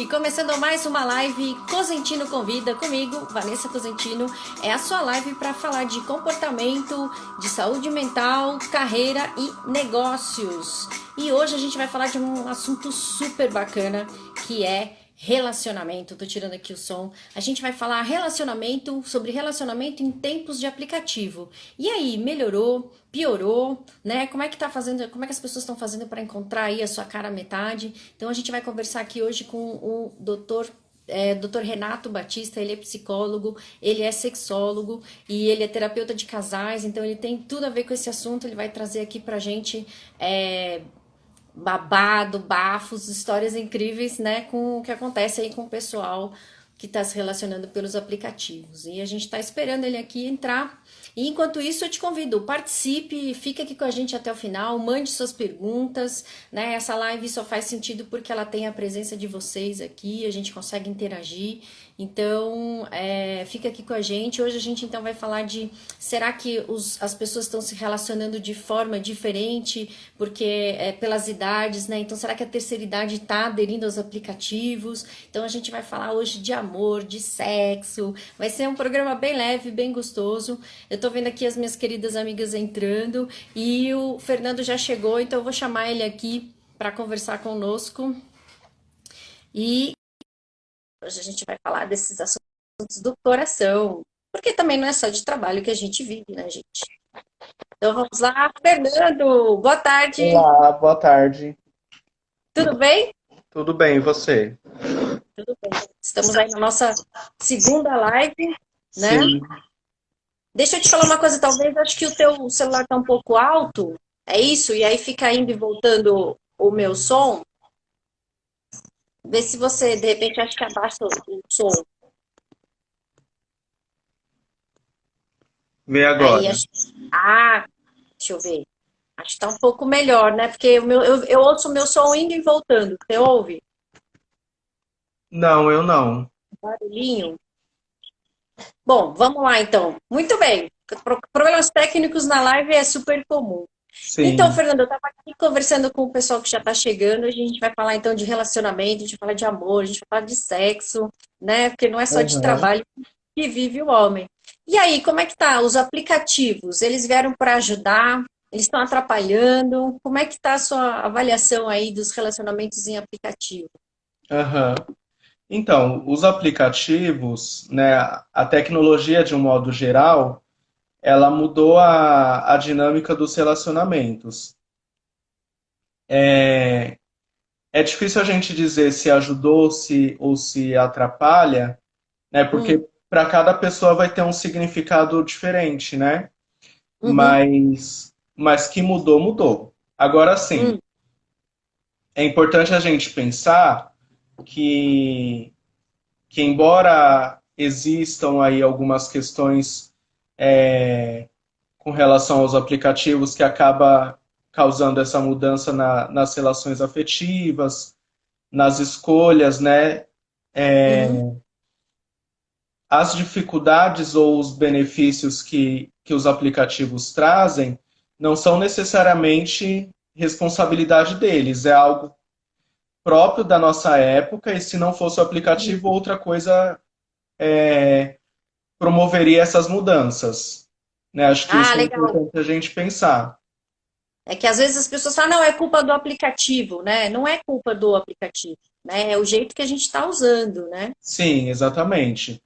Começando mais uma live Cosentino Convida comigo, Vanessa Cosentino. É a sua live para falar de comportamento, de saúde mental, carreira e negócios. E hoje a gente vai falar de um assunto super bacana que é relacionamento. Tô tirando aqui o som. A gente vai falar sobre relacionamento em tempos de aplicativo. E aí, melhorou? Piorou, né? Como é que tá fazendo? Como é que as pessoas estão fazendo para encontrar aí a sua cara metade? Então a gente vai conversar aqui hoje com o Dr. Renato Batista. Ele é psicólogo, ele é sexólogo e ele é terapeuta de casais, então ele tem tudo a ver com esse assunto. Ele vai trazer aqui pra gente babado, bafos, histórias incríveis, né, com o que acontece aí com o pessoal que está se relacionando pelos aplicativos. E a gente está esperando ele aqui entrar. E enquanto isso, eu te convido, participe, fique aqui com a gente até o final, mande suas perguntas, né? Essa live só faz sentido porque ela tem a presença de vocês aqui, a gente consegue interagir. Então, fica aqui com a gente. Hoje a gente então vai falar de será que as pessoas estão se relacionando de forma diferente, porque pelas idades, né? Então, será que a terceira idade está aderindo aos aplicativos? Então, a gente vai falar hoje de amor, de sexo. Vai ser um programa bem leve, bem gostoso. Eu tô vendo aqui as minhas queridas amigas entrando e o Fernando já chegou, então eu vou chamar ele aqui para conversar conosco. E hoje a gente vai falar desses assuntos do coração, porque também não é só de trabalho que a gente vive, né, gente? Então vamos lá, Fernando, boa tarde, Olá, boa tarde. tudo bem? Tudo bem, e você? Tudo bem. Estamos aí na nossa segunda live, né? Sim. Deixa eu te falar uma coisa, talvez acho que o teu celular tá um pouco alto, é isso? E aí fica indo e voltando o meu som. Vê se você, de repente, acha que abaixa o som. Vê Aí, agora. acho... Ah, deixa eu ver. Acho que tá um pouco melhor, né? Porque eu ouço o meu som indo e voltando. Você ouve? Não, eu não. Barulhinho. Bom, vamos lá então. Muito bem. Problemas técnicos na live é super comum. Então, Sim. Fernando, eu estava aqui conversando com o pessoal que já está chegando. A gente vai falar então de relacionamento, a gente vai falar de amor, a gente vai falar de sexo, né? Porque não é só de Aham. trabalho que vive o homem. E aí, como é que tá? Os aplicativos, eles vieram para ajudar? Eles estão atrapalhando? Como é que tá a sua avaliação aí dos relacionamentos em aplicativo? Aham. Então, os aplicativos, né, a tecnologia de um modo geral, ela mudou a dinâmica dos relacionamentos. É, é difícil a gente dizer se ajudou ou se atrapalha, né, Hum, porque para cada pessoa vai ter um significado diferente, né? uhum, Mas que mudou, mudou. Agora sim, hum, é importante a gente pensar que, que embora existam aí algumas questões com relação aos aplicativos que acaba causando essa mudança nas relações afetivas, nas escolhas, né? uhum. As dificuldades ou os benefícios que os aplicativos trazem não são necessariamente responsabilidade deles, é algo próprio da nossa época, e se não fosse o aplicativo, outra coisa promoveria essas mudanças. Né? Acho que Ah, isso é legal. importante a gente pensar. É que às vezes as pessoas falam, não, é culpa do aplicativo, né? Não é culpa do aplicativo, né? É o jeito que a gente está usando, né? Sim, exatamente.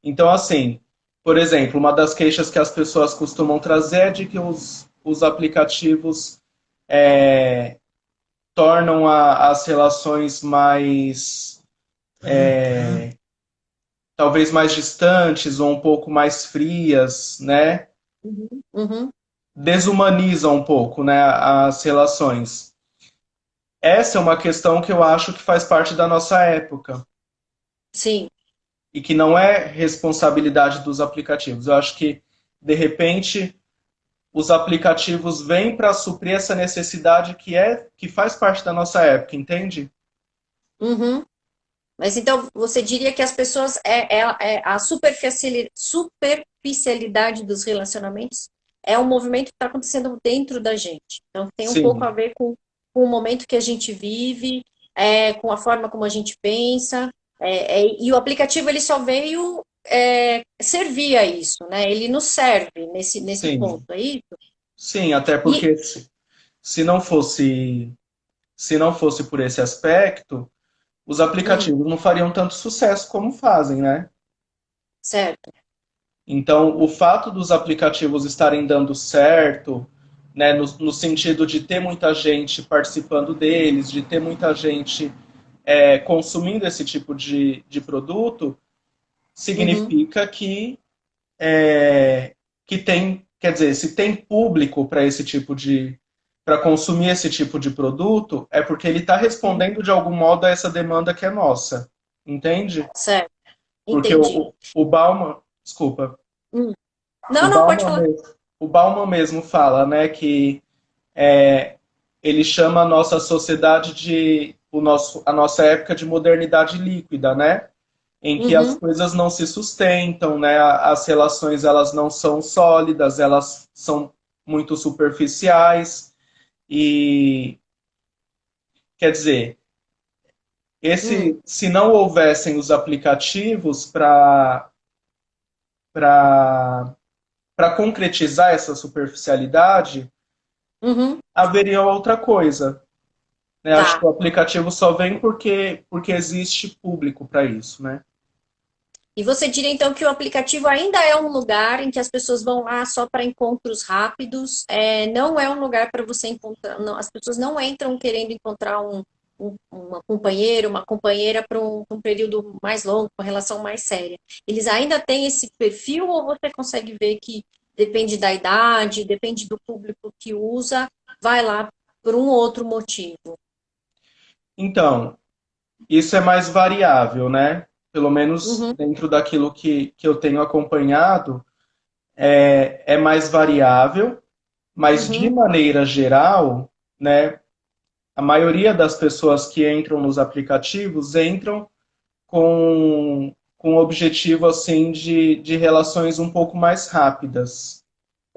Então, assim, por exemplo, uma das queixas que as pessoas costumam trazer é de que os aplicativos tornam as relações mais, talvez mais distantes ou um pouco mais frias, né? Uhum. Uhum. Desumanizam um pouco, né, as relações. Essa é uma questão que eu acho que faz parte da nossa época Sim. e que não é responsabilidade dos aplicativos. Eu acho que, de repente, os aplicativos vêm para suprir essa necessidade que faz parte da nossa época, entende? Uhum. Mas então você diria que as pessoas é a superficialidade dos relacionamentos é um movimento que está acontecendo dentro da gente. Então tem um pouco a Sim, ver com o momento que a gente vive com a forma como a gente pensa. E o aplicativo ele só veio servir a isso, né? Ele nos serve nesse ponto, Sim, é isso? sim, até E, porque se não fosse, se não fosse por esse aspecto, os hum, aplicativos não fariam tanto sucesso como fazem, né? certo. Então, o fato dos aplicativos estarem dando certo, né, no sentido de ter muita gente participando deles, de ter muita gente consumindo esse tipo de produto, Uhum, significa que tem, quer dizer, se tem público para esse tipo de, para consumir esse tipo de produto, é porque ele está uhum, respondendo de algum modo a essa demanda que é nossa, entende? certo, Porque entendi. o Bauman, desculpa, Hum. o Não, não, pode Bauman falar. mesmo, o Bauman mesmo fala, né, que é, ele chama a nossa sociedade de a nossa época de modernidade líquida, né? Em que as Uhum, coisas não se sustentam, né? As relações elas não são sólidas, elas são muito superficiais e quer dizer, hum, esse se não houvessem os aplicativos para para concretizar essa superficialidade, uhum, haveria outra coisa. Né? Acho que tá. o aplicativo só vem porque existe público para isso, né? E você diria então que o aplicativo ainda é um lugar em que as pessoas vão lá só para encontros rápidos, não é um lugar para você encontrar, não, as pessoas não entram querendo encontrar uma companheira, uma companheira para um período mais longo, uma relação mais séria. Eles ainda têm esse perfil ou você consegue ver que depende da idade, depende do público que usa, vai lá por um outro motivo? Então, isso é mais variável, né? Pelo menos Uhum, dentro daquilo que eu tenho acompanhado, é mais variável, mas de uhum, maneira geral, né, a maioria das pessoas que entram nos aplicativos entram com o objetivo assim de relações um pouco mais rápidas,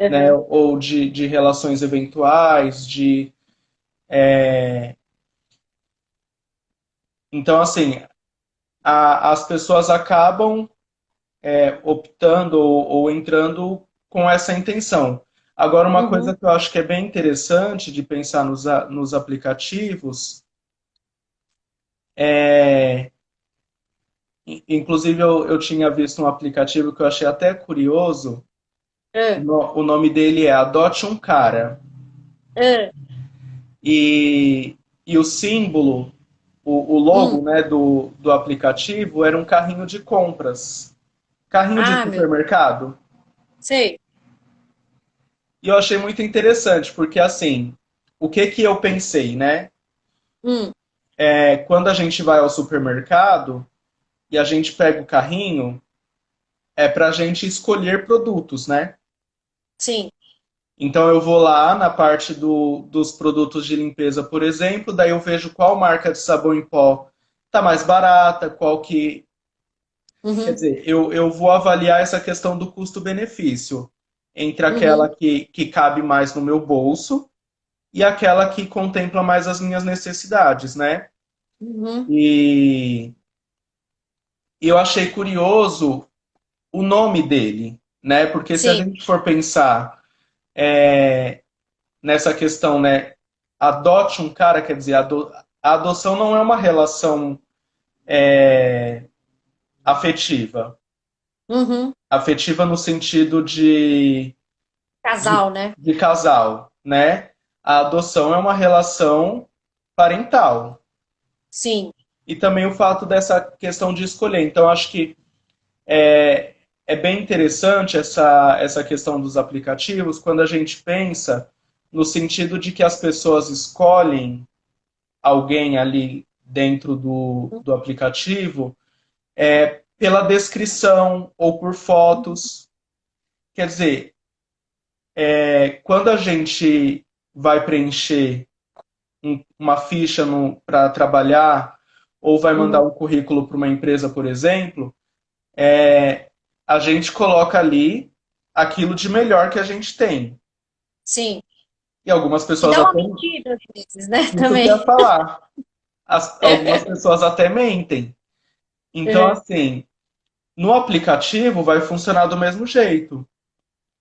né? uhum, Ou de relações eventuais, de então assim as pessoas acabam optando ou entrando com essa intenção. Agora, uma uhum, coisa que eu acho que é bem interessante de pensar nos aplicativos é. Inclusive, eu tinha visto um aplicativo que eu achei até curioso. uhum, O nome dele é Adote um Cara. uhum, E o símbolo, o logo, uhum. né, do aplicativo era um carrinho de compras. Carrinho de Ah, meu, supermercado. sei. E eu achei muito interessante, porque assim, o que que eu pensei, né? Hum, Quando a gente vai ao supermercado e a gente pega o carrinho, é para a gente escolher produtos, né? sim. Então eu vou lá na parte dos produtos de limpeza, por exemplo, daí eu vejo qual marca de sabão em pó tá mais barata, qual que. Quer Uhum, dizer, eu vou avaliar essa questão do custo-benefício entre aquela uhum, que cabe mais no meu bolso e aquela que contempla mais as minhas necessidades, né? uhum, E eu achei curioso o nome dele, né? Porque se a sim. gente for pensar nessa questão, né? Adote um cara, quer dizer, a adoção não é uma relação afetiva. Uhum. Afetiva no sentido Casal, né? de casal, né? A adoção é uma relação parental. Sim. E também o fato dessa questão de escolher. Então, acho que é bem interessante essa questão dos aplicativos quando a gente pensa no sentido de que as pessoas escolhem alguém ali dentro do aplicativo pela descrição ou por fotos. Quer dizer, quando a gente vai preencher uma ficha para trabalhar ou vai mandar Uhum. um currículo para uma empresa, por exemplo, a gente coloca ali aquilo de melhor que a gente tem. Sim. E algumas Que pessoas dá uma até mentira às vezes, né? isso que eu ia Também. falar. Algumas pessoas até mentem. Então, Uhum. assim, no aplicativo vai funcionar do mesmo jeito.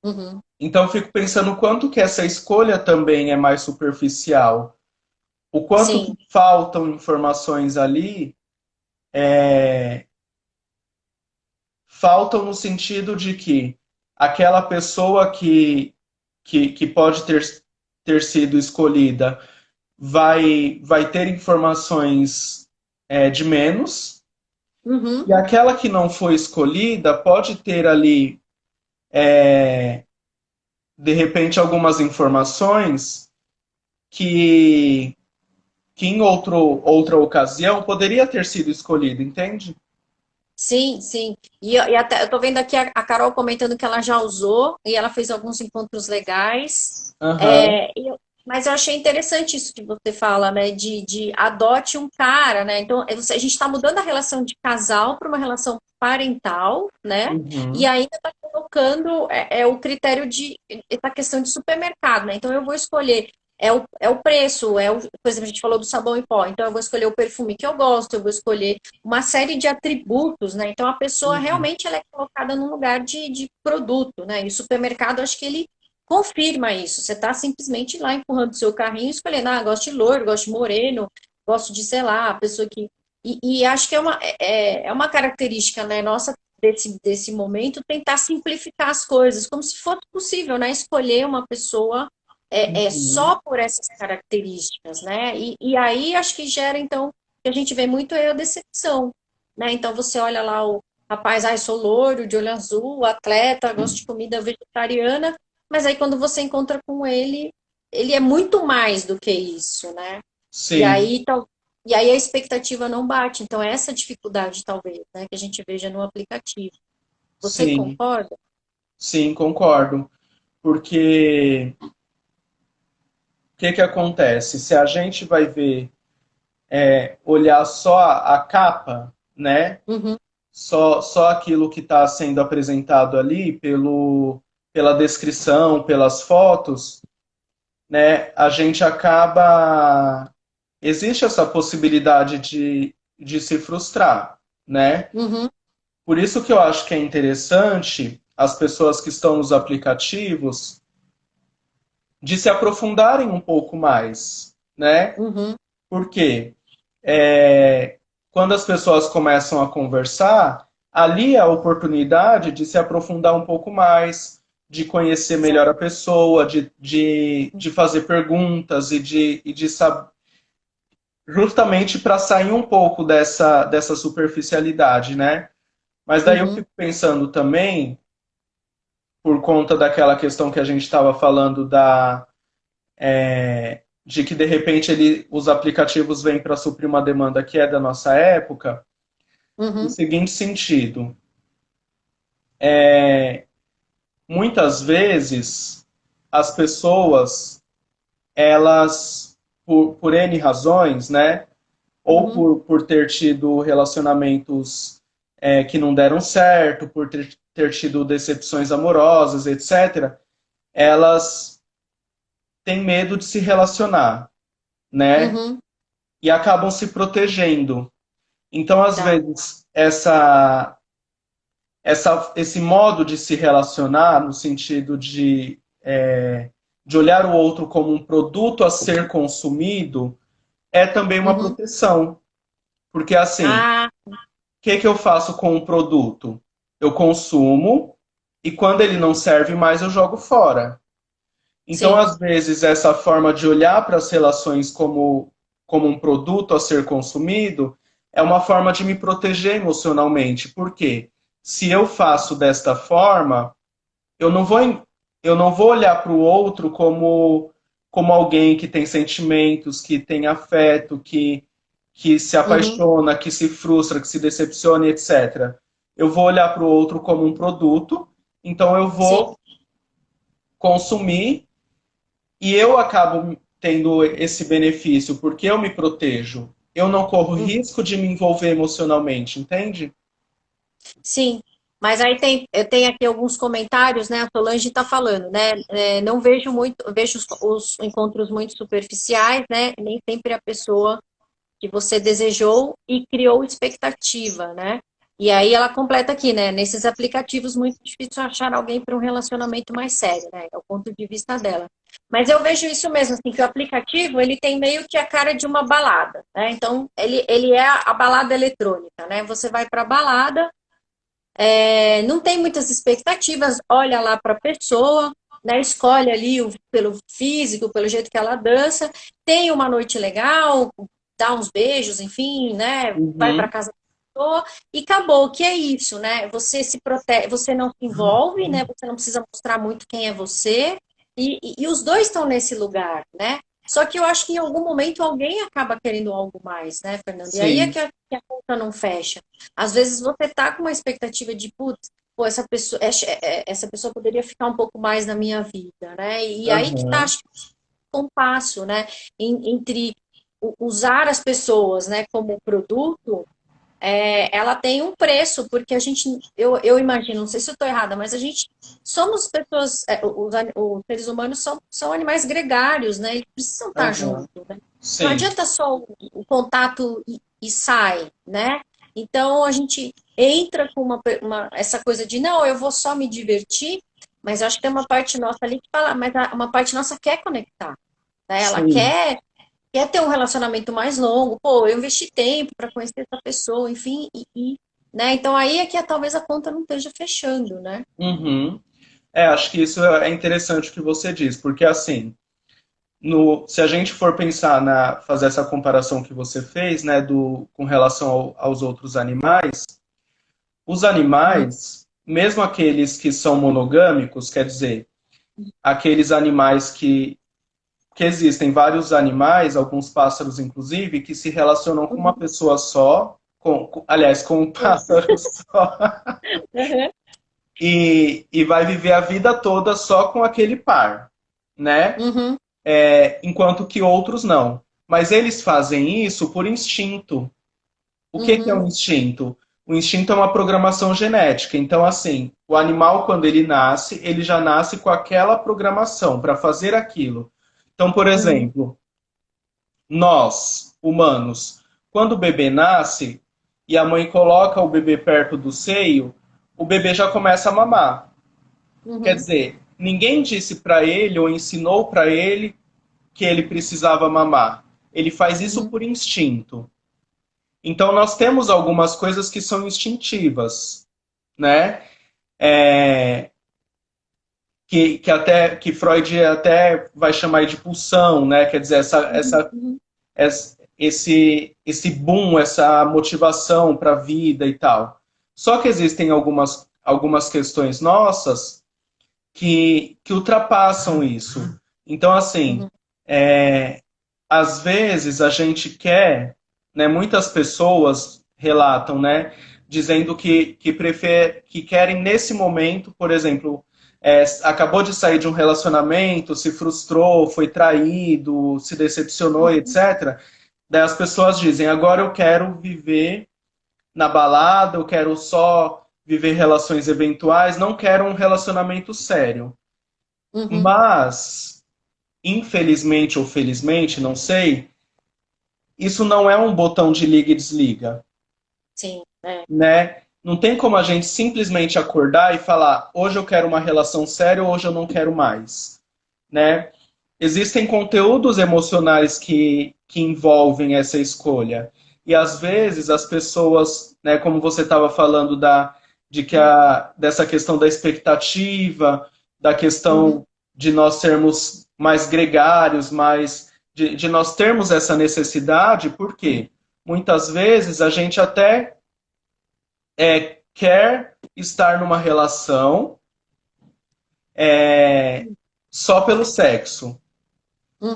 Uhum. Então, eu fico pensando o quanto que essa escolha também é mais superficial. O quanto que Sim. faltam informações ali, faltam no sentido de que aquela pessoa que pode ter sido escolhida vai ter informações de menos, Uhum. e aquela que não foi escolhida pode ter ali, de repente, algumas informações que, que em outra ocasião poderia ter sido escolhida, entende? Sim, sim. E até eu tô vendo aqui a Carol comentando que ela já usou e ela fez alguns encontros legais. Aham, Mas eu achei interessante isso que você fala, né? De adote um cara, né? Então, a gente está mudando a relação de casal para uma relação parental, né? E uhum, ainda está colocando o critério da questão de supermercado, né? Então, eu vou escolher. É o preço, por exemplo, a gente falou do sabão em pó, então eu vou escolher o perfume que eu gosto, eu vou escolher uma série de atributos, né? Então a pessoa uhum. realmente ela é colocada num lugar de produto, né? E o supermercado, acho que ele confirma isso. Você está simplesmente lá empurrando seu carrinho, escolhendo, gosto de loiro, gosto de moreno, gosto de, sei lá, a pessoa que. E acho que é uma característica, né, nossa desse momento, tentar simplificar as coisas, como se fosse possível, né? Escolher uma pessoa Uhum. só por essas características, né? E aí acho que gera, então, o que a gente vê muito é a decepção, né? Então você olha lá o rapaz, sou loiro, de olho azul, atleta, gosto de comida vegetariana, mas aí quando você encontra com ele, ele é muito mais do que isso, né? E Sim, aí, e aí a expectativa não bate. Então, é essa dificuldade, talvez, né, que a gente veja no aplicativo. Você sim, concorda? sim, concordo. Porque o que que acontece? Se a gente vai ver, olhar só a capa, né? Uhum, Só aquilo que está sendo apresentado ali pela descrição, pelas fotos, né? A gente acaba. Existe essa possibilidade de se frustrar, né? uhum, Por isso que eu acho que é interessante as pessoas que estão nos aplicativos de se aprofundarem um pouco mais, né? uhum, Por quê? É, quando as pessoas começam a conversar, ali é a oportunidade de se aprofundar um pouco mais, de conhecer melhor a pessoa, de fazer perguntas e de saber, justamente para sair um pouco dessa superficialidade, né? Mas daí eu uhum, fico pensando também, por conta daquela questão que a gente estava falando de que de repente os aplicativos vêm para suprir uma demanda que é da nossa época, no uhum, seguinte sentido: muitas vezes as pessoas, elas, por N razões, né, ou uhum, por ter tido relacionamentos que não deram certo, por ter tido decepções amorosas, etc., elas têm medo de se relacionar, né? uhum. E acabam se protegendo. Então, às Tá. vezes, esse modo de se relacionar, no sentido de olhar o outro como um produto a ser consumido, é também uma Uhum. proteção. Porque, assim, o Ah, que eu faço com o produto? Eu consumo e quando ele não serve mais, eu jogo fora. Então, sim. às vezes, essa forma de olhar para as relações como um produto a ser consumido é uma forma de me proteger emocionalmente. Por quê? Se eu faço desta forma, eu não vou, eu não vou olhar para o outro como alguém que tem sentimentos, que tem afeto, que se Uhum. apaixona, que se frustra, que se decepciona, etc. Eu vou olhar para o outro como um produto, então eu Sim. vou consumir e eu acabo tendo esse benefício porque eu me protejo. Eu não corro Uhum. risco de me envolver emocionalmente, entende? Sim. Mas aí eu tenho aqui alguns comentários, né? A Solange está falando, né? Não vejo muito, vejo os encontros muito superficiais, né? Nem sempre a pessoa que você desejou e criou expectativa, né? E aí ela completa aqui, né? Nesses aplicativos, muito difícil achar alguém para um relacionamento mais sério, né? É o ponto de vista dela. Mas eu vejo isso mesmo, assim, que o aplicativo, ele tem meio que a cara de uma balada, né? Então, ele é a balada eletrônica, né? Você vai para a balada, não tem muitas expectativas, olha lá para a pessoa, né? Escolhe ali pelo físico, pelo jeito que ela dança, tem uma noite legal, dá uns beijos, enfim, né? Vai para Uhum, casa da pessoa e acabou. Que é isso, né? Você se protege, você não se envolve, né? Você não precisa mostrar muito quem é você e os dois estão nesse lugar, né? Só que eu acho que em algum momento alguém acaba querendo algo mais, né, Fernando? E aí é sim. que a conta não fecha. Às vezes você tá com uma expectativa de, putz, pô, essa pessoa poderia ficar um pouco mais na minha vida, né? E aí que tá, Aham, acho que, o compasso, né? Entre usar as pessoas, né, como produto, ela tem um preço, porque a gente, eu imagino, não sei se eu estou errada, mas a gente somos pessoas, os seres humanos são animais gregários, né? Eles precisam estar aham, juntos, né? Não sim. adianta só o contato e sai, né? Então a gente entra com essa coisa de não, eu vou só me divertir, mas eu acho que tem uma parte nossa ali que fala, mas uma parte nossa quer conectar, né? Ela Sim. quer ter um relacionamento mais longo, pô, eu investi tempo para conhecer essa pessoa, enfim, né? Então aí é que talvez a conta não esteja fechando, né? Uhum. Acho que isso é interessante o que você diz, porque assim, se a gente for pensar fazer essa comparação que você fez, né, com relação aos outros animais, os Uhum, animais, mesmo aqueles que são monogâmicos, quer dizer, aqueles animais que existem vários animais, alguns pássaros inclusive, que se relacionam com uma uhum, pessoa só, aliás, com um pássaro só, uhum, e vai viver a vida toda só com aquele par, né? uhum, Enquanto que outros não. Mas eles fazem isso por instinto. O que é uhum, um instinto? O instinto é uma programação genética. Então, assim, o animal, quando ele nasce, ele já nasce com aquela programação para fazer aquilo. Então, por uhum, exemplo, nós, humanos, quando o bebê nasce e a mãe coloca o bebê perto do seio, o bebê já começa a mamar. Quer uhum, dizer, ninguém disse para ele ou ensinou para ele que ele precisava mamar. Ele faz isso uhum. por instinto. Então nós temos algumas coisas que são instintivas, né? É, que Freud até vai chamar de pulsão, né? Quer dizer, Uhum. esse boom, essa motivação para a vida e tal. Só que existem algumas questões nossas que ultrapassam isso. Então, assim, Uhum. é, às vezes a gente quer, né, muitas pessoas relatam, né, dizendo que querem nesse momento, por exemplo, acabou de sair de um relacionamento, se frustrou, foi traído, se decepcionou, etc. Daí as pessoas dizem, agora eu quero viver na balada, eu quero só viver relações eventuais, não quero um relacionamento sério. Uhum. Mas, infelizmente ou felizmente, não sei, isso não é um botão de liga e desliga, Sim, né? Não tem como a gente simplesmente acordar e falar, hoje eu quero uma relação séria, hoje eu não quero mais, né? Existem conteúdos emocionais que envolvem essa escolha. E às vezes as pessoas, né, como você estava falando dessa questão da expectativa, da uhum. questão de nós sermos mais gregários, de nós termos essa necessidade, porque muitas vezes a gente até quer estar numa relação é, só pelo sexo.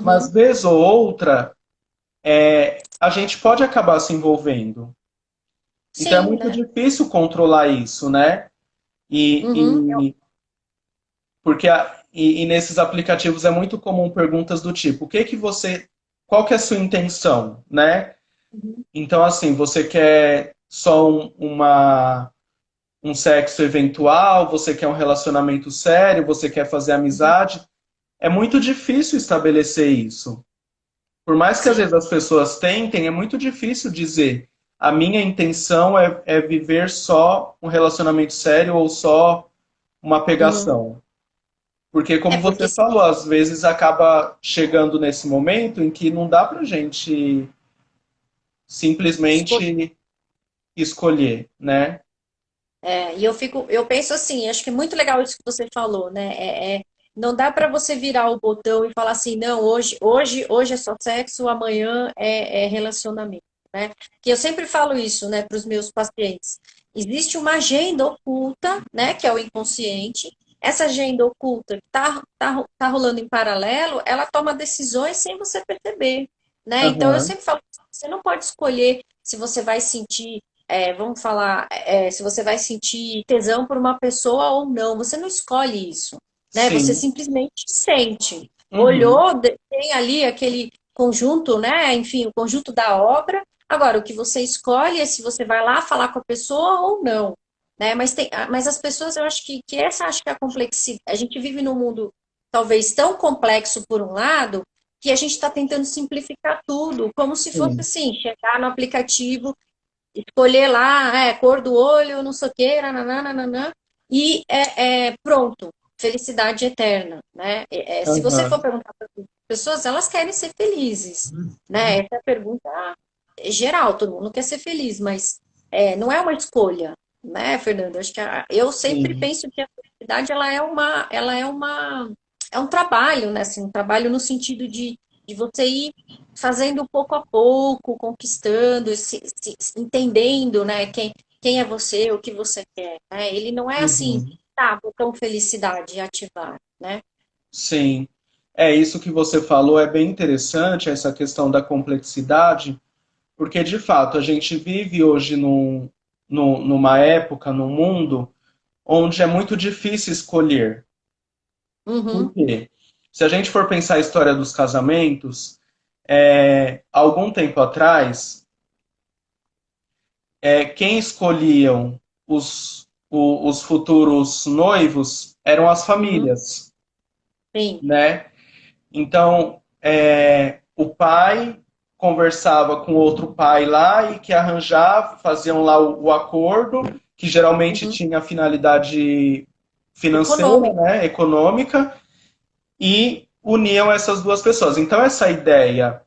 Mas Uhum. vez ou outra, a gente pode acabar se envolvendo. Então é Sim, muito né? difícil controlar isso, né? E, Uhum. e e nesses aplicativos é muito comum perguntas do tipo, qual que é a sua intenção, né? Uhum. Então assim, você quer só um sexo eventual, você quer um relacionamento sério, você quer fazer Uhum. amizade? É muito difícil estabelecer isso. Por mais que às sim. vezes as pessoas tentem, é muito difícil dizer a minha intenção é viver só um relacionamento sério ou só uma Uhum. pegação. Porque, É como porque você falou, às vezes acaba chegando nesse momento em que não dá pra gente simplesmente escolher, né? e eu penso assim, acho que é muito legal isso que você falou, né? Não dá para você virar o botão e falar assim, não, hoje é só sexo, amanhã é relacionamento, né? Que eu sempre falo isso, né, para os meus pacientes. Existe uma agenda oculta, né, que é o inconsciente. Essa agenda oculta que tá rolando em paralelo, ela toma decisões sem você perceber, né? Então eu Aham. sempre falo, você não pode escolher se você vai sentir vamos falar, se você vai sentir tesão por uma pessoa ou não. Você não escolhe isso, né? Você Sim. simplesmente sente. Uhum. Olhou, tem ali aquele conjunto, né? Enfim, o conjunto da obra. Agora, o que você escolhe é se você vai lá falar com a pessoa ou não, né? Mas as pessoas, eu acho que essa acho que é a complexidade. A gente vive num mundo talvez tão complexo por um lado que a gente está tentando simplificar tudo, como se fosse Sim. assim, chegar no aplicativo escolher lá, cor do olho, não sei o que, nananana, e pronto, felicidade eterna, né? Se você for Aham. perguntar para as pessoas, elas querem ser felizes, né? Essa é a pergunta geral, todo mundo quer ser feliz, mas não é uma escolha, né, Fernando? Acho que eu sempre Sim. penso que a felicidade é um trabalho, né? Assim, um trabalho no sentido de você ir fazendo pouco a pouco, conquistando, entendendo, né, quem é você, o que você quer, né? Ele não é assim, Uhum. tá, botão felicidade ativar, né? Sim. É isso que você falou, é bem interessante, essa questão da complexidade, porque de fato a gente vive hoje numa época, num mundo, onde é muito difícil escolher. Por Uhum, quê? Se a gente for pensar a história dos casamentos, algum tempo atrás, quem escolhiam os futuros noivos eram as uhum, famílias, sim, né? Então, o pai conversava com outro pai lá e que arranjava, faziam lá o acordo, que geralmente uhum. tinha finalidade financeira, Econômico. né, econômica, e uniam essas duas pessoas. Então, essa ideia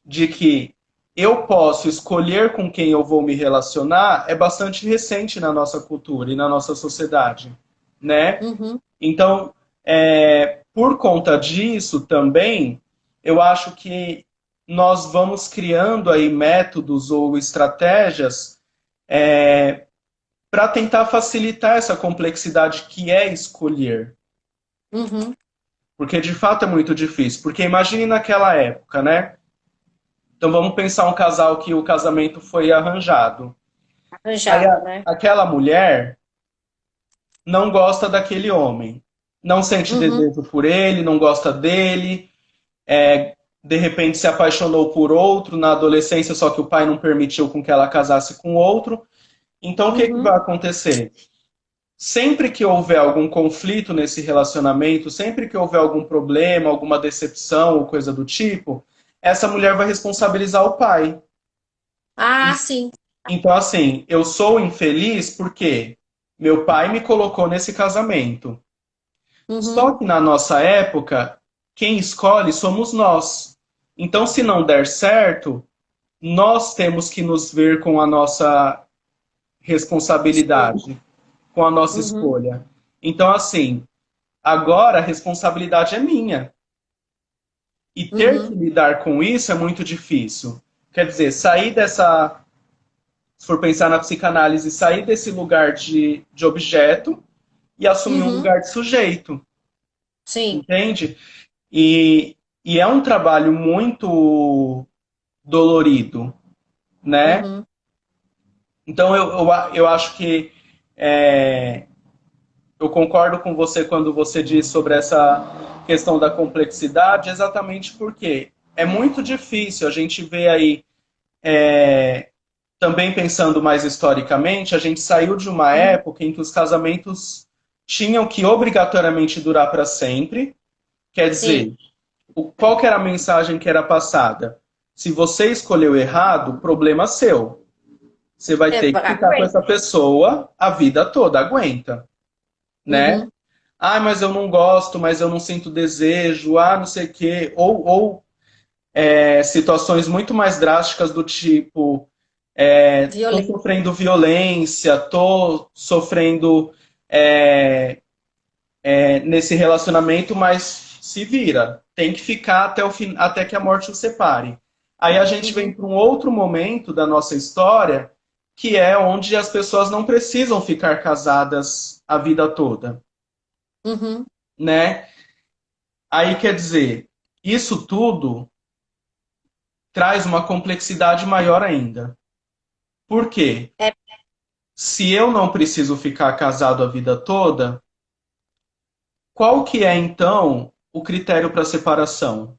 de que eu posso escolher com quem eu vou me relacionar é bastante recente na nossa cultura e na nossa sociedade, né? Uhum, Então, por conta disso também, eu acho que nós vamos criando aí métodos ou estratégias para tentar facilitar essa complexidade que é escolher. uhum, Porque de fato é muito difícil. Porque imagine naquela época, né? Então vamos pensar um casal que o casamento foi arranjado. Aí arranjado, né? aquela mulher não gosta daquele homem. Não sente Uhum, desejo por ele, não gosta dele, de repente se apaixonou por outro na adolescência, só que o pai não permitiu com que ela casasse com outro. Então o que, que uhum, vai acontecer? Sempre que houver algum conflito nesse relacionamento, sempre que houver algum problema, alguma decepção ou coisa do tipo, essa mulher vai responsabilizar o pai. ah, sim, Então, assim, eu sou infeliz porque meu pai me colocou nesse casamento. uhum, Só que na nossa época, quem escolhe somos nós. Então, se não der certo, nós temos que nos ver com a nossa escolha, responsabilidade, com a nossa uhum, escolha. Então, assim, agora a responsabilidade é minha. E ter que uhum, lidar com isso é muito difícil. Quer dizer, sair dessa, se for pensar na psicanálise, sair desse lugar de objeto e assumir um uhum, lugar de sujeito, sim, entende? E é um trabalho muito dolorido, né? uhum, Então eu acho que é, eu concordo com você quando você diz sobre essa questão da complexidade, exatamente porque é muito difícil a gente ver aí, também pensando mais historicamente, a gente saiu de uma uhum, época em que os casamentos tinham que obrigatoriamente durar para sempre. Quer sim, dizer, qual que era a mensagem que era passada? Se você escolheu errado, problema seu. Você vai ter que ficar com essa Aguenta. pessoa a vida toda, aguenta, né? Uhum, Ah, mas eu não gosto, mas eu não sinto desejo, ah, não sei o quê. Ou situações muito mais drásticas do tipo, tô violento. sofrendo violência, tô sofrendo nesse relacionamento, mas se vira. Tem que ficar até o fim, até que a morte os separe. Aí a gente vem Uhum, para um outro momento da nossa história, que é onde as pessoas não precisam ficar casadas a vida toda, uhum. né? Aí quer dizer, isso tudo traz uma complexidade maior ainda. Por quê? É, Se eu não preciso ficar casado a vida toda, qual que é então o critério para separação?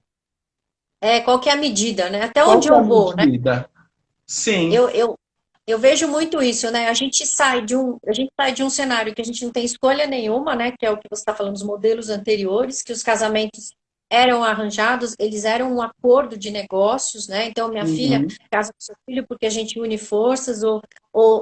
qual que é a medida, né? Até Qual onde que é a eu vou, né? medida? Sim. Eu, eu, eu vejo muito isso, né? A gente sai de um cenário que a gente não tem escolha nenhuma, né? Que é o que você está falando, os modelos anteriores, que os casamentos eram arranjados, eles eram um acordo de negócios, né? Então, minha filha Uhum. casa com seu filho porque a gente une forças,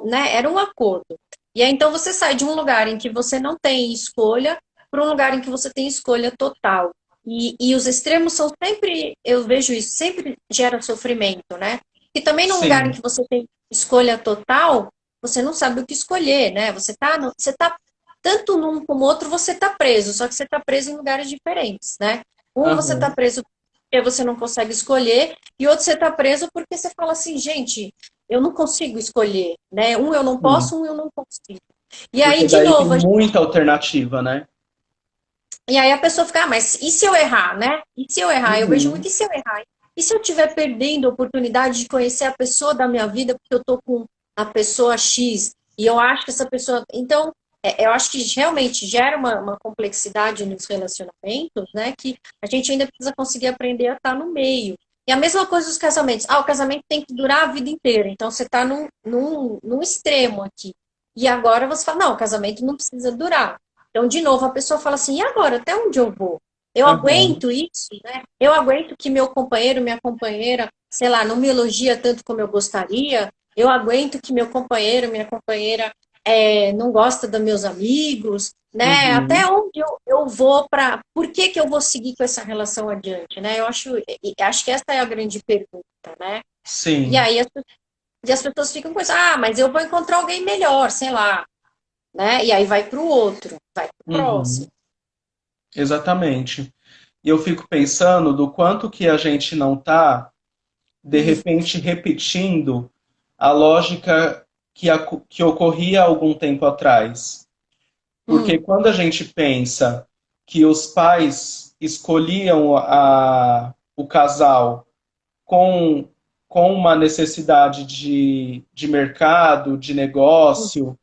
né? Era um acordo. E aí, então, você sai de um lugar em que você não tem escolha para um lugar em que você tem escolha total. E os extremos são sempre, eu vejo isso, sempre gera sofrimento, né? E também num lugar em Sim. que você tem escolha total, você não sabe o que escolher, né? Você tá tanto num como outro, você tá preso, só que você tá preso em lugares diferentes, né? Um você tá Aham. preso porque você não consegue escolher, e outro você tá preso porque você fala assim, gente, eu não consigo escolher, né? Um eu não Sim. posso, um eu não consigo. E aí, Porque de daí tem novo, muita alternativa, né? e aí a pessoa fica, mas e se eu errar, né? E se eu errar? Eu vejo muito, Uhum. e se eu errar? E se eu estiver perdendo a oportunidade de conhecer a pessoa da minha vida porque eu tô com a pessoa X e eu acho que essa pessoa. Então, eu acho que realmente gera uma complexidade nos relacionamentos, né? Que a gente ainda precisa conseguir aprender a estar no meio. E a mesma coisa dos casamentos. Ah, o casamento tem que durar a vida inteira. Então, você está num extremo aqui. E agora você fala, não, o casamento não precisa durar. Então, de novo, a pessoa fala assim: e agora? Até onde eu vou? Eu Aham. aguento isso, né? Eu aguento que meu companheiro, minha companheira, sei lá, não me elogia tanto como eu gostaria. Eu aguento que meu companheiro, minha companheira não gosta dos meus amigos, né? Até Uhum. onde eu vou para. Por que que eu vou seguir com essa relação adiante, né? Eu acho que essa é a grande pergunta, né? E Sim. aí as pessoas ficam com isso, ah, mas eu vou encontrar alguém melhor, sei lá, né? E aí vai para o outro, vai para o próximo. Uhum. Exatamente. E eu fico pensando do quanto que a gente não está, de Hum, repente, repetindo a lógica que ocorria há algum tempo atrás. Porque hum, quando a gente pensa que os pais escolhiam o casal com, com uma necessidade de mercado, de hum, negócio,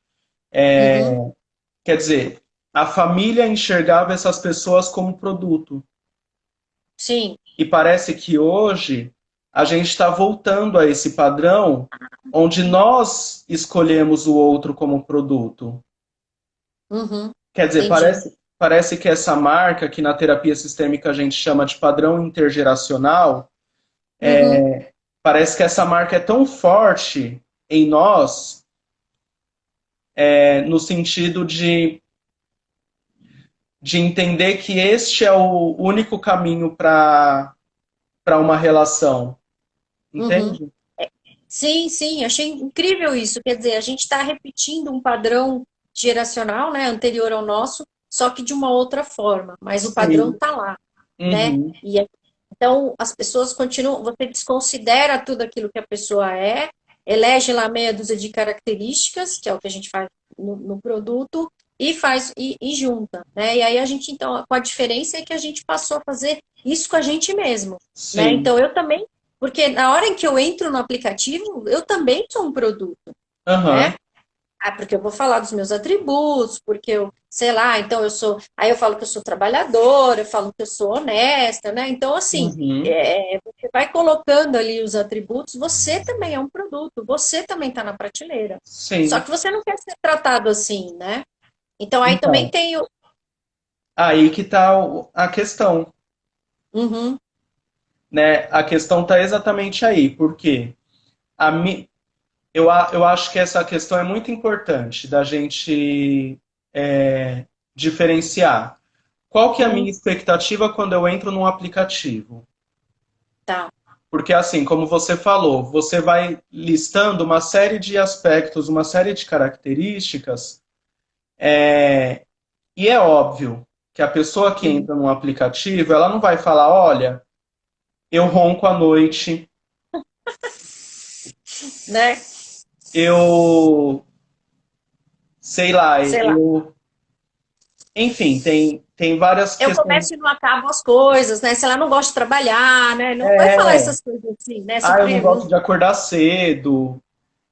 uhum, quer dizer, a família enxergava essas pessoas como produto. sim, E parece que hoje a gente está voltando a esse padrão onde nós escolhemos o outro como produto. uhum, Quer dizer, entendi. parece que essa marca, que na terapia sistêmica a gente chama de padrão intergeracional, Uhum, parece que essa marca é tão forte em nós, no sentido de entender que este é o único caminho para uma relação. uhum. Entende? Sim, sim, achei incrível isso. Quer dizer, a gente está repetindo um padrão geracional, né, anterior ao nosso, só que de uma outra forma, mas o padrão Sim. está lá, né? Uhum. Então as pessoas continuam, você desconsidera tudo aquilo que a pessoa é, elege lá meia dúzia de características, que é o que a gente faz no produto, e faz e junta, né? E aí a gente, então, com a diferença é que a gente passou a fazer isso com a gente mesmo, né? Sim. Então eu também, porque na hora em que eu entro no aplicativo, eu também sou um produto, Aham. né? Ah, porque eu vou falar dos meus atributos, porque eu, sei lá, então eu sou. Aí eu falo que eu sou trabalhadora, eu falo que eu sou honesta, né? Então, assim, Uhum. você vai colocando ali os atributos, você também é um produto, você também está na prateleira. Só Sim. que você não quer ser tratado assim, né? Então aí também Então, tem o. aí que está a questão. Uhum, né? A questão está exatamente aí, porque a mi... eu acho que essa questão é muito importante da gente diferenciar. Qual que é a minha Uhum, expectativa quando eu entro num aplicativo? tá. Porque assim, como você falou, você vai listando uma série de aspectos, uma série de características, e é óbvio que a pessoa que Uhum, entra num aplicativo, ela não vai falar, olha, eu ronco à noite, né? eu sei lá, Sei lá. enfim, tem várias Eu questões. começo e não acabo as coisas, né? Se ela não gosta de trabalhar, né? Não vai falar É, essas coisas assim, né? ah, eu não Super, gosto de acordar cedo,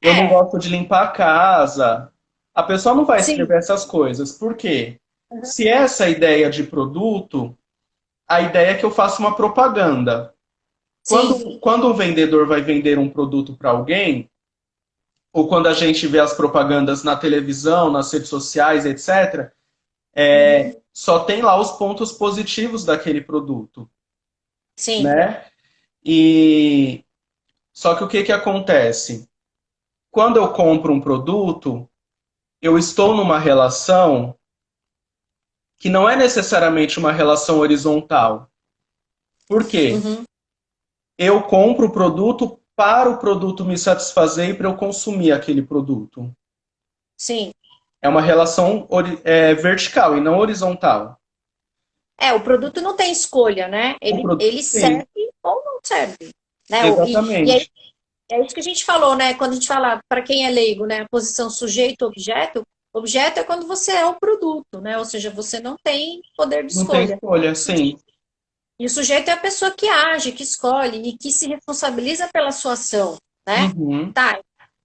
eu não é, gosto de limpar a casa. A pessoa não vai sim. escrever essas coisas. Por quê? Se é essa ideia de produto, a ideia é que eu faça uma propaganda. Sim. Quando um vendedor vai vender um produto para alguém, ou quando a gente vê as propagandas na televisão, nas redes sociais, etc., Uhum, só tem lá os pontos positivos daquele produto, sim. né? E só que o que que acontece? Quando eu compro um produto, eu estou numa relação que não é necessariamente uma relação horizontal. Por quê? Uhum, Eu compro o produto para o produto me satisfazer e para eu consumir aquele produto. sim. É uma relação vertical e não horizontal. É, o produto não tem escolha, né? O produto Ele tem, serve ou não serve, né? E aí, exatamente. é isso que a gente falou, né? Quando a gente fala, para quem é leigo, né? A posição sujeito-objeto, objeto é quando você é o produto, né? Ou seja, você não tem poder de Não tem escolha. escolha, sim. E o sujeito é a pessoa que age, que escolhe e que se responsabiliza pela sua ação, né? Uhum. Tá,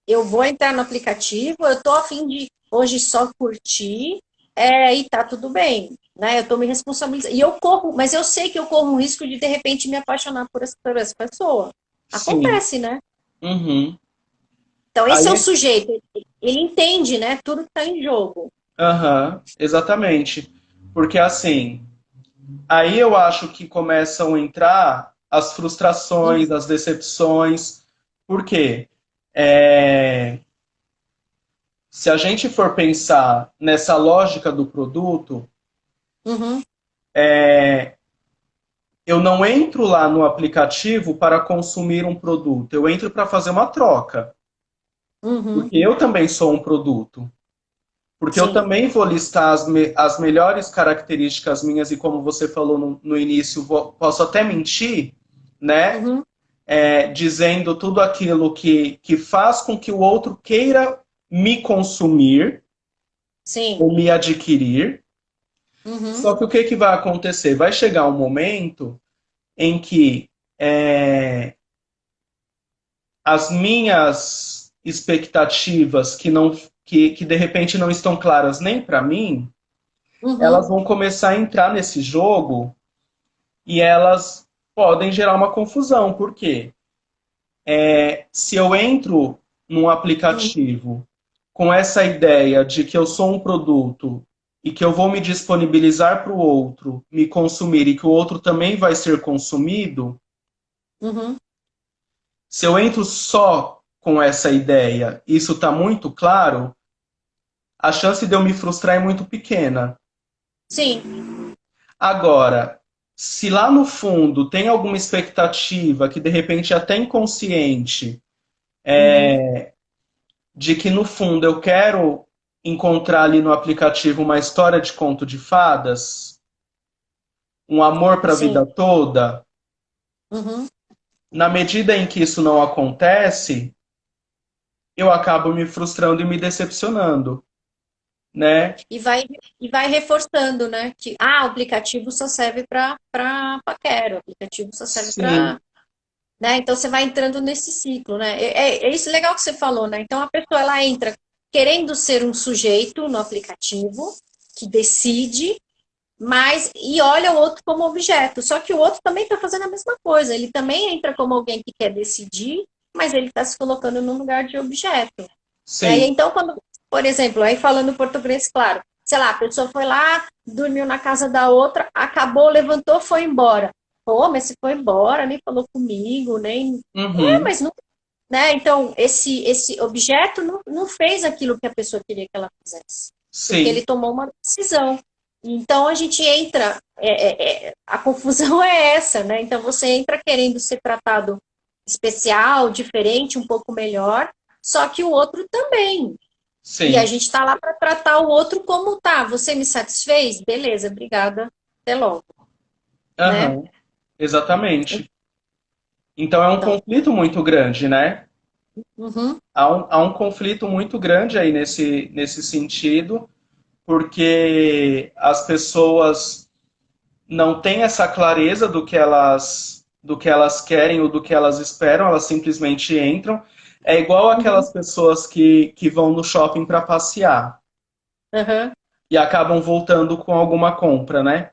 eu vou entrar no aplicativo, eu tô a fim de hoje só curtir, e tá tudo bem, né? Eu tô me responsabilizando. E eu corro, mas eu sei que eu corro um risco de repente me apaixonar por essa pessoa. Sim. Acontece, né? Uhum. Então, esse é o Aí, sujeito, ele entende, né, tudo que está em jogo. aham, exatamente. Porque assim, aí eu acho que começam a entrar as frustrações, as decepções. Por quê? É, se a gente for pensar nessa lógica do produto, Uhum, eu não entro lá no aplicativo para consumir um produto, eu entro para fazer uma troca. uhum, Porque eu também sou um produto. Porque eu sim. também vou listar as melhores características minhas e como você falou no início, posso até mentir, né? Uhum, Dizendo tudo aquilo que faz com que o outro queira me consumir sim. ou me adquirir. Uhum, Só que o que, que vai acontecer? Vai chegar um momento em que as minhas expectativas que de repente não estão claras nem para mim, elas uhum, vão começar a entrar nesse jogo e elas podem gerar uma confusão. Por quê? Se eu entro num uhum, aplicativo com essa ideia de que eu sou um produto e que eu vou me disponibilizar para o outro me consumir e que o outro também vai ser consumido, uhum. se eu entro só com essa ideia, isso está muito claro, a chance de eu me frustrar é muito pequena. Sim. Agora, se lá no fundo tem alguma expectativa que de repente é até inconsciente, Uhum, de que no fundo eu quero encontrar ali no aplicativo uma história de conto de fadas, um amor para a sim. vida toda, Uhum. na medida em que isso não acontece, eu acabo me frustrando e me decepcionando, né? E vai, e vai reforçando, né? Que o aplicativo só serve para paquera, o aplicativo só serve Sim, para. Né? Então você vai entrando nesse ciclo, né? É isso legal que você falou, né? Então a pessoa ela entra querendo ser um sujeito no aplicativo que decide, mas e olha o outro como objeto. Só que o outro também está fazendo a mesma coisa. Ele também entra como alguém que quer decidir, mas ele está se colocando no lugar de objeto. Né? E sim, então, quando, por exemplo, aí falando português, claro, sei lá, a pessoa foi lá, dormiu na casa da outra, acabou, levantou, foi embora. Pô, mas você foi embora, nem falou comigo, nem. Uhum. Mas não. Né? Então, esse objeto não fez aquilo que a pessoa queria que ela fizesse, porque ele Sim, tomou uma decisão. Então, a gente entra. A confusão é essa, né? Então, você entra querendo ser tratado especial, diferente, um pouco melhor, só que o outro também. E a sim. gente está lá para tratar o outro como tá. Você me satisfez? Beleza, obrigada. Até logo, né? Aham, exatamente. Então é um Então, conflito muito grande, né? uhum, Há um conflito muito grande aí nesse sentido, porque as pessoas não têm essa clareza do que elas querem ou do que elas esperam, elas simplesmente entram. É igual uhum, aquelas pessoas que vão no shopping para passear uhum, e acabam voltando com alguma compra, né?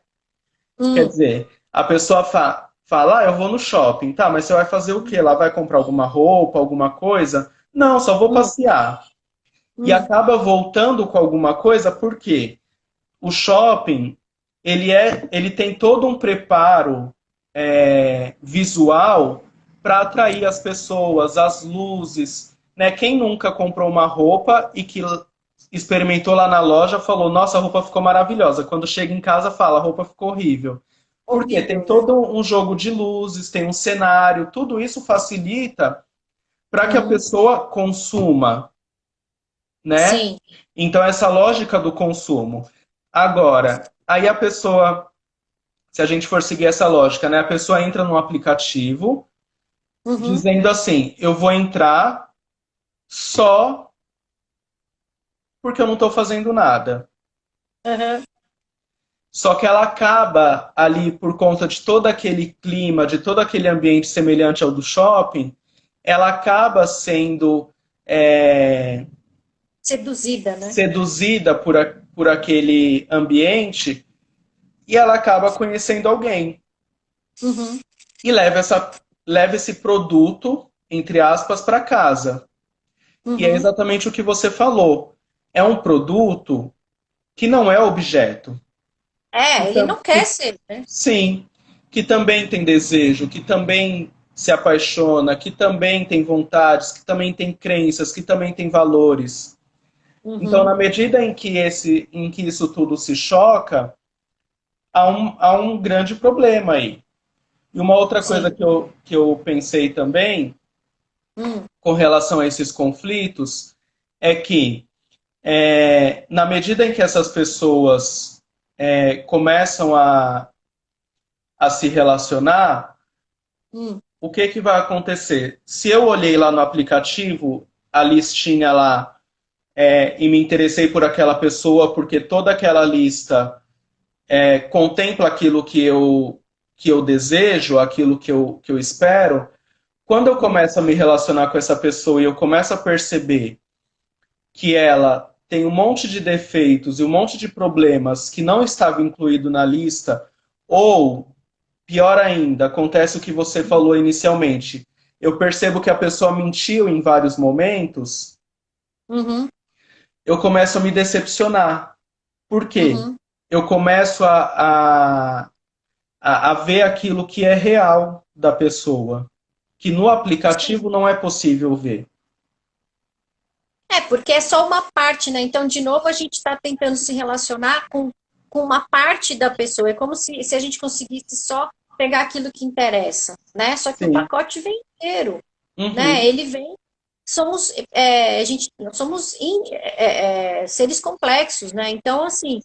Quer uhum, dizer, a pessoa fala, eu vou no shopping, tá, mas você vai fazer o quê? Lá vai comprar alguma roupa, alguma coisa? Não, só vou uhum, passear. E uhum, acaba voltando com alguma coisa, porque o shopping, ele tem todo um preparo visual para atrair as pessoas, as luzes, né? Quem nunca comprou uma roupa e que experimentou lá na loja falou, nossa, a roupa ficou maravilhosa. Quando chega em casa, fala, a roupa ficou horrível. Porque tem horrível, né? todo um jogo de luzes, tem um cenário, tudo isso facilita para que a Uhum. pessoa consuma, né? Sim. Então, essa lógica do consumo. Agora, aí a pessoa, se a gente for seguir essa lógica, né? A pessoa entra no aplicativo Uhum. dizendo assim: eu vou entrar só porque eu não estou fazendo nada. Uhum. Só que ela acaba ali, por conta de todo aquele clima, de todo aquele ambiente semelhante ao do shopping, ela acaba sendo é, Seduzida, né? seduzida por aquele ambiente e ela acaba conhecendo alguém Uhum. e leva esse produto, entre aspas, para casa. E é Uhum. exatamente o que você falou. É um produto que não é objeto. Que, Ele não quer ser, né? sim, que também tem desejo, que também se apaixona, que também tem vontades, que também tem crenças, que também tem valores. Então, Uhum. na medida em que isso tudo se choca, há um grande problema aí. E uma outra coisa Sim. que eu pensei também, Hum. com relação a esses conflitos, é que, na medida em que essas pessoas começam a se relacionar, Hum. o que que vai acontecer? Se eu olhei lá no aplicativo, a listinha lá, e me interessei por aquela pessoa porque toda aquela lista contempla aquilo que eu desejo, aquilo que eu espero, quando eu Hum. começo a me relacionar com essa pessoa e eu começo a perceber que ela tem um monte de defeitos e um monte de problemas que não estava incluído na lista, ou, pior ainda, acontece o que você falou inicialmente. Eu percebo que a pessoa mentiu em vários momentos, Uhum. eu começo a me decepcionar. Por quê? Uhum. Eu começo a ver aquilo que é real da pessoa, que no Sim. aplicativo não é possível ver. Porque é só uma parte, né? Então, de novo, a gente está tentando se relacionar com uma parte da pessoa. É como se a gente conseguisse só pegar aquilo que interessa, né? Só que o Sim. pacote vem inteiro, né? Uhum. Ele vem. Nós somos seres complexos, né? Então, assim,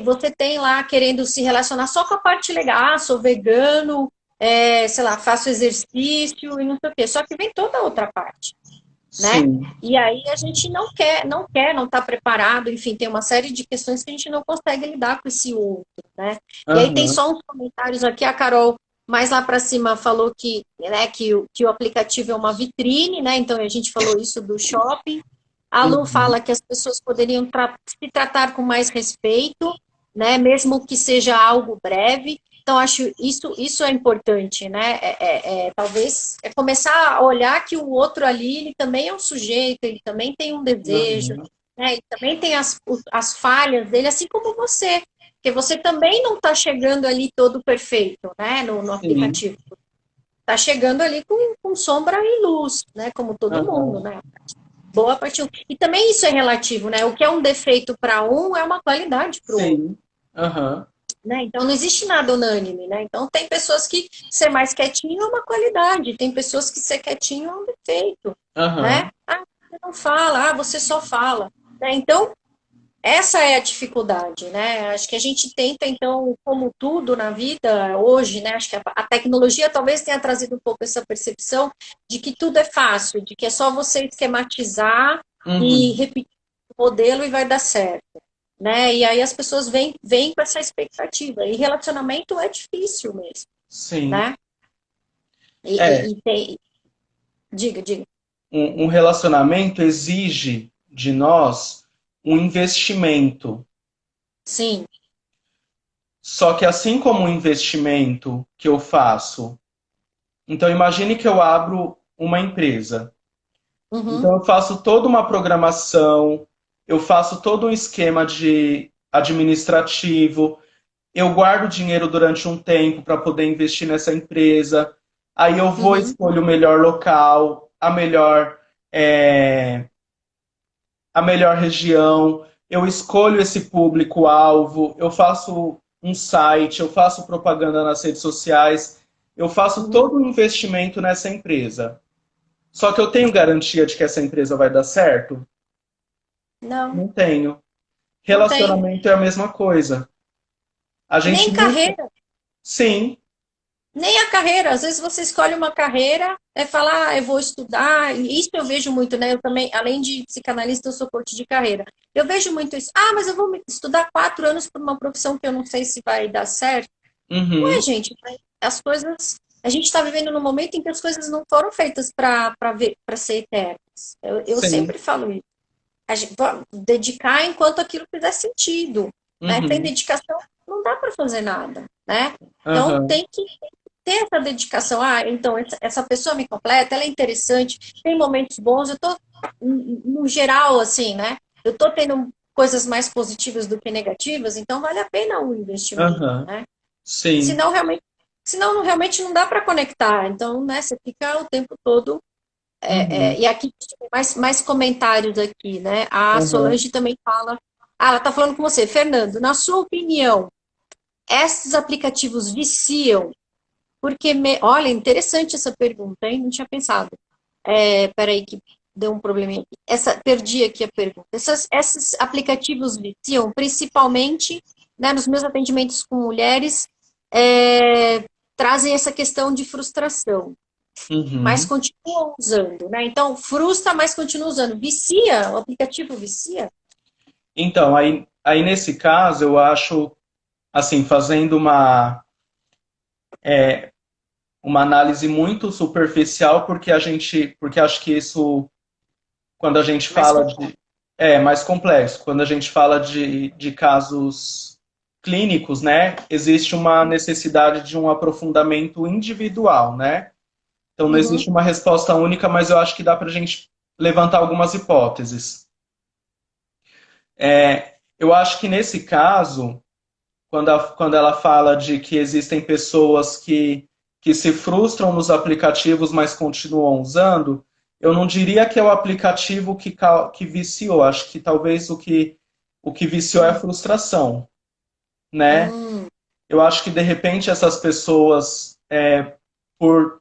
você tem lá querendo se relacionar só com a parte legal, sou vegano, sei lá, faço exercício e não sei o quê. Só que vem toda a outra parte, né? Sim. E aí a gente não está preparado, enfim, tem uma série de questões que a gente não consegue lidar com esse outro, né? E aí tem Aham. só uns comentários aqui, a Carol mais lá para cima falou que, né, que o aplicativo é uma vitrine, né? Então a gente falou isso do shopping. A Lu Uhum. fala que as pessoas poderiam se tratar com mais respeito, né? Mesmo que seja algo breve. Então, acho isso é importante, né? Talvez começar a olhar que o outro ali, ele também é um sujeito, ele também tem um desejo, Aham. né? Ele também tem as falhas dele, assim como você. Porque você também não está chegando ali todo perfeito, né, no Sim. aplicativo. Está chegando ali com sombra e luz, né, como todo mundo, Aham. né. Boa parte. E também isso é relativo, né? O que é um defeito para um é uma qualidade para o outro. Sim. Aham. Né? Então não existe nada unânime, né? Então tem pessoas que ser mais quietinho é uma qualidade, tem pessoas que ser quietinho é um defeito, né? Aham. Ah, você não fala, ah, você só fala. Né? Então, essa é a dificuldade, né? Acho que a gente tenta, então, como tudo na vida hoje, né? Acho que a tecnologia talvez tenha trazido um pouco essa percepção de que tudo é fácil, de que é só você esquematizar e Uhum. repetir o modelo e vai dar certo. Né? E aí as pessoas vêm com essa expectativa. E relacionamento é difícil mesmo, Sim. né? É, E tem. Diga, diga. um relacionamento exige de nós um investimento. Sim. Só que assim como o investimento que eu faço, então imagine que eu abro uma empresa. Uhum, Então eu faço toda uma programação, eu faço todo um esquema de administrativo, eu guardo dinheiro durante um tempo para poder investir nessa empresa. Aí eu vou uhum, escolher o melhor local, é, a melhor região, eu escolho esse público-alvo, eu faço um site, eu faço propaganda nas redes sociais, eu faço uhum. todo o investimento nessa empresa. Só que eu tenho garantia de que essa empresa vai dar certo? Não, Não tenho. não tem. Relacionamento é a mesma coisa. A gente Nem nunca. carreira. Sim. Nem a carreira. Às vezes você escolhe uma carreira, é falar, ah, eu vou estudar. E isso eu vejo muito, né? Eu também, além de psicanalista, eu sou coach de carreira. Eu vejo muito isso. Ah, mas eu vou estudar 4 anos por uma profissão que eu não sei se vai dar certo. Ué, Uhum. gente, as coisas. A gente está vivendo num momento em que as coisas não foram feitas para ser eternas. Eu Sim. sempre falo isso. A gente, dedicar enquanto aquilo fizer sentido. Né? Sem Uhum. dedicação, não dá para fazer nada. Né? Então, Aham. tem que ter essa dedicação. Ah, então, essa pessoa me completa, ela é interessante, tem momentos bons. Eu tô, no geral, assim, né? Eu tô tendo coisas mais positivas do que negativas, então vale a pena o investimento, Aham. né? Sim. Senão realmente, senão realmente não dá para conectar. Então, né, você fica o tempo todo. Uhum. E aqui mais comentários aqui, né? A Aham. Solange também fala. Ah, ela está falando com você, Fernando. Na sua opinião, esses aplicativos viciam? Porque, olha, interessante essa pergunta, hein? Não tinha pensado. Peraí, que deu um probleminha aqui. Perdi aqui a pergunta. Esses aplicativos viciam, principalmente, né, nos meus atendimentos com mulheres, trazem essa questão de frustração, mas Uhum. continuam usando, né? Então, frustra, mas continua usando. Vicia? O aplicativo vicia? Então, aí nesse caso, eu acho, assim, fazendo uma análise muito superficial, porque acho que isso, quando a gente Mais fala é mais complexo, quando a gente fala de casos clínicos, né, existe uma necessidade de um aprofundamento individual, né? Então não Uhum, existe uma resposta única, mas eu acho que dá para a gente levantar algumas hipóteses. Eu acho que nesse caso, quando ela fala de que existem pessoas que se frustram nos aplicativos, mas continuam usando, eu não diria que é o aplicativo que viciou. Acho que talvez o que viciou é a frustração, né? hum, Eu acho que de repente essas pessoas, por,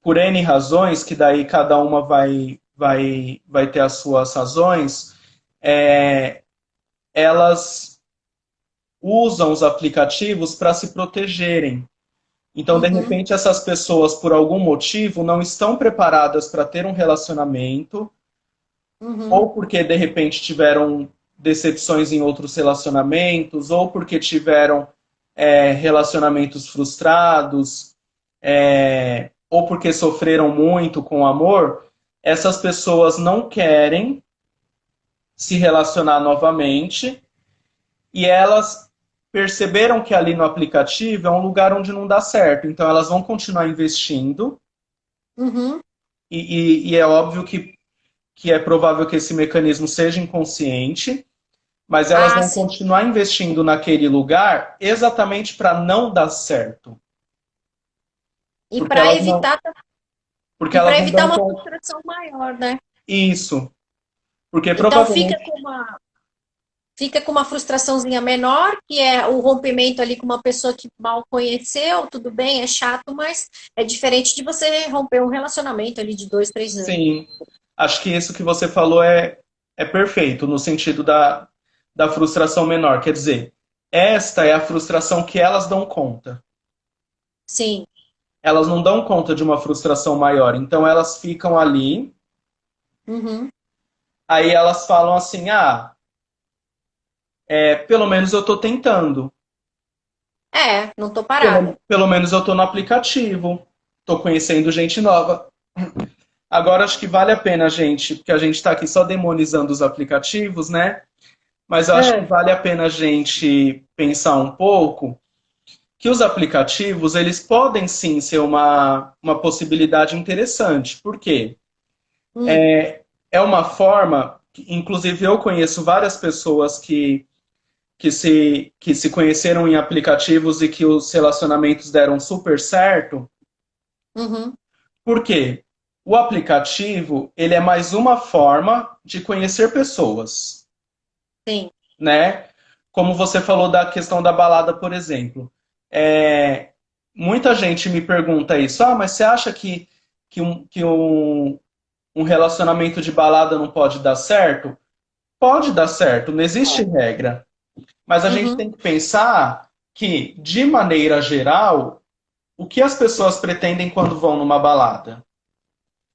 por N razões, que daí cada uma vai ter as suas razões, elas usam os aplicativos para se protegerem. Então, de uhum, repente, essas pessoas, por algum motivo, não estão preparadas para ter um relacionamento, uhum, ou porque, de repente, tiveram decepções em outros relacionamentos, ou porque tiveram relacionamentos frustrados, ou porque sofreram muito com o amor, essas pessoas não querem se relacionar novamente e elas perceberam que ali no aplicativo é um lugar onde não dá certo. Então elas vão continuar investindo uhum, e é óbvio que é provável que esse mecanismo seja inconsciente, mas elas Ah, vão sim. continuar investindo naquele lugar exatamente para não dar certo, E porque para elas não, evitar, porque e para elas não evitar dão uma conta. frustração maior, né? Isso, porque Então provavelmente fica com uma frustraçãozinha menor, que é o rompimento ali com uma pessoa que mal conheceu, tudo bem, é chato, mas é diferente de você romper um relacionamento ali de 2, 3 anos. sim. Acho que isso que você falou é perfeito, no sentido da frustração menor. Quer dizer, esta é a frustração que elas dão conta. Sim. Elas não dão conta de uma frustração maior. Então elas ficam ali, Uhum. aí elas falam assim: ah, pelo menos eu tô tentando. É, não tô parada. Pelo menos eu tô no aplicativo. Tô conhecendo gente nova. Agora acho que vale a pena, gente, porque a gente está aqui só demonizando os aplicativos, né? Mas eu acho que É. vale a pena a gente pensar um pouco que os aplicativos, eles podem sim ser uma possibilidade interessante. Por quê? Hum. É uma forma, inclusive eu conheço várias pessoas que se conheceram em aplicativos e que os relacionamentos deram super certo. Uhum. Por quê? O aplicativo, ele é mais uma forma de conhecer pessoas, Sim. né? Como você falou da questão da balada, por exemplo. É, muita gente me pergunta isso, ah, mas você acha que um relacionamento de balada não pode dar certo? Pode dar certo, não existe regra. Mas a gente Uhum. tem que pensar que, de maneira geral, o que as pessoas pretendem quando vão numa balada?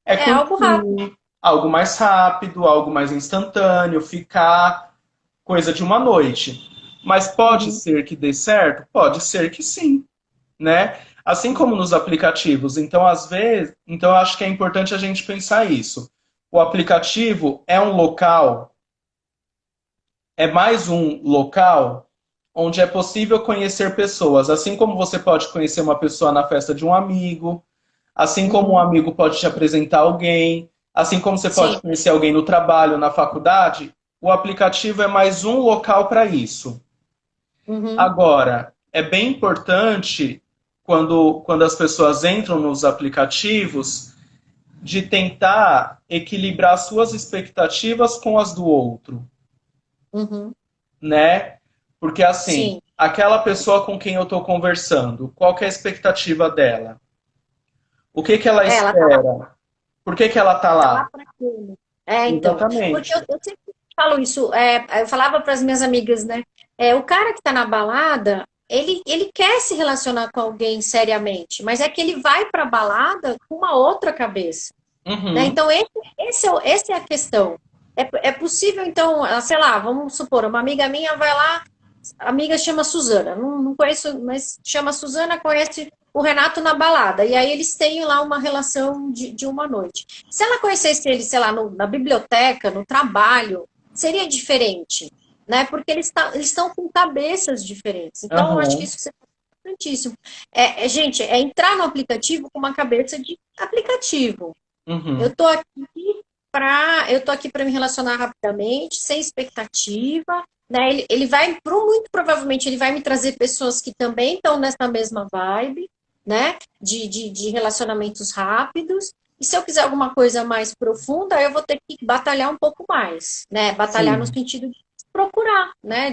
É É algo rápido. curtir, algo mais rápido, algo mais instantâneo, ficar coisa de uma noite. Mas pode Uhum. ser que dê certo? Pode ser que sim, né? Assim como nos aplicativos. Então, às vezes, então eu acho que é importante a gente pensar isso. O aplicativo é um local, é mais um local onde é possível conhecer pessoas, assim como você pode conhecer uma pessoa na festa de um amigo, assim como um Uhum. amigo pode te apresentar alguém, assim como você Sim. pode conhecer alguém no trabalho, na faculdade, o aplicativo é mais um local para isso. Uhum. Agora, é bem importante quando as pessoas entram nos aplicativos de tentar equilibrar suas expectativas com as do outro, Uhum. né? Porque assim, Sim. aquela pessoa com quem eu estou conversando, qual que é a expectativa dela? O que que ela É, ela tá lá, espera? Por que que ela está tá lá lá? para aquilo. É, então. Porque Exatamente. eu sempre falo isso, eu falava para as minhas amigas, né? O cara que tá na balada, ele quer se relacionar com alguém seriamente, mas é que ele vai pra balada com uma outra cabeça. Né? Uhum, Então, essa é a questão. É possível, então, sei lá, vamos supor, uma amiga minha vai lá, a amiga chama Suzana, não conheço, mas chama Suzana, conhece o Renato na balada, e aí eles têm lá uma relação de uma noite. Se ela conhecesse ele, sei lá, na biblioteca, no trabalho, seria diferente, né? Porque eles estão com cabeças diferentes. Então, eu acho que uhum, isso é importantíssimo. Gente, é entrar no aplicativo com uma cabeça de aplicativo. uhum. Eu tô aqui eu tô aqui para me relacionar rapidamente, sem expectativa, né? Ele vai, muito provavelmente, ele vai me trazer pessoas que também estão nessa mesma vibe, né? De relacionamentos rápidos. E se eu quiser alguma coisa mais profunda, eu vou ter que batalhar um pouco mais, né? Batalhar no Sim. sentido de procurar, né?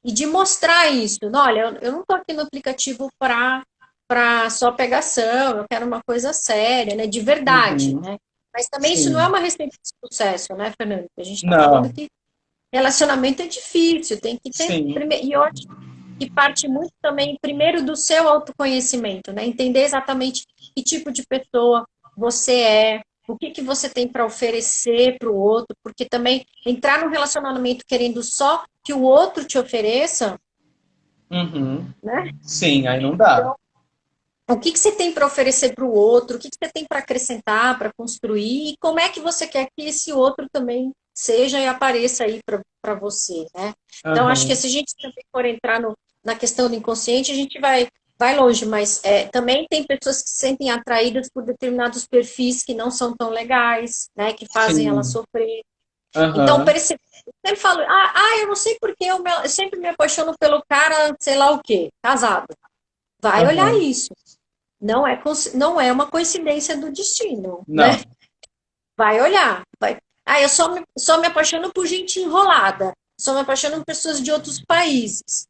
E de mostrar isso. Não, olha, eu não tô aqui no aplicativo para só pegação, eu quero uma coisa séria, né? De verdade, Uhum, né? Mas também isso não é sim. uma receita de sucesso, né, Fernando? A gente está falando Não, que relacionamento é difícil, tem que ter. sim. E eu acho que parte muito também, primeiro, do seu autoconhecimento, né? Entender exatamente que tipo de pessoa você é, o que, que você tem para oferecer para o outro, porque também entrar num relacionamento querendo só que o outro te ofereça, Uhum. né? Sim, aí não dá. O que, que você tem para oferecer para o outro, o que, que você tem para acrescentar, para construir, e como é que você quer que esse outro também seja e apareça aí para você, né? Então, acho que Uhum. se a gente também for entrar na questão do inconsciente, a gente vai longe, mas também tem pessoas que se sentem atraídas por determinados perfis que não são tão legais, né? Que fazem ela Sim. sofrer. Então,Aham, percebe, eu sempre falo, eu não sei porque eu sempre me apaixono pelo cara, sei lá o quê, casado. Vai olhar aham. isso. Não é uma coincidência do destino, né? Não. Vai olhar. Vai. Eu só me apaixono por gente enrolada. Só me apaixono por pessoas de outros países.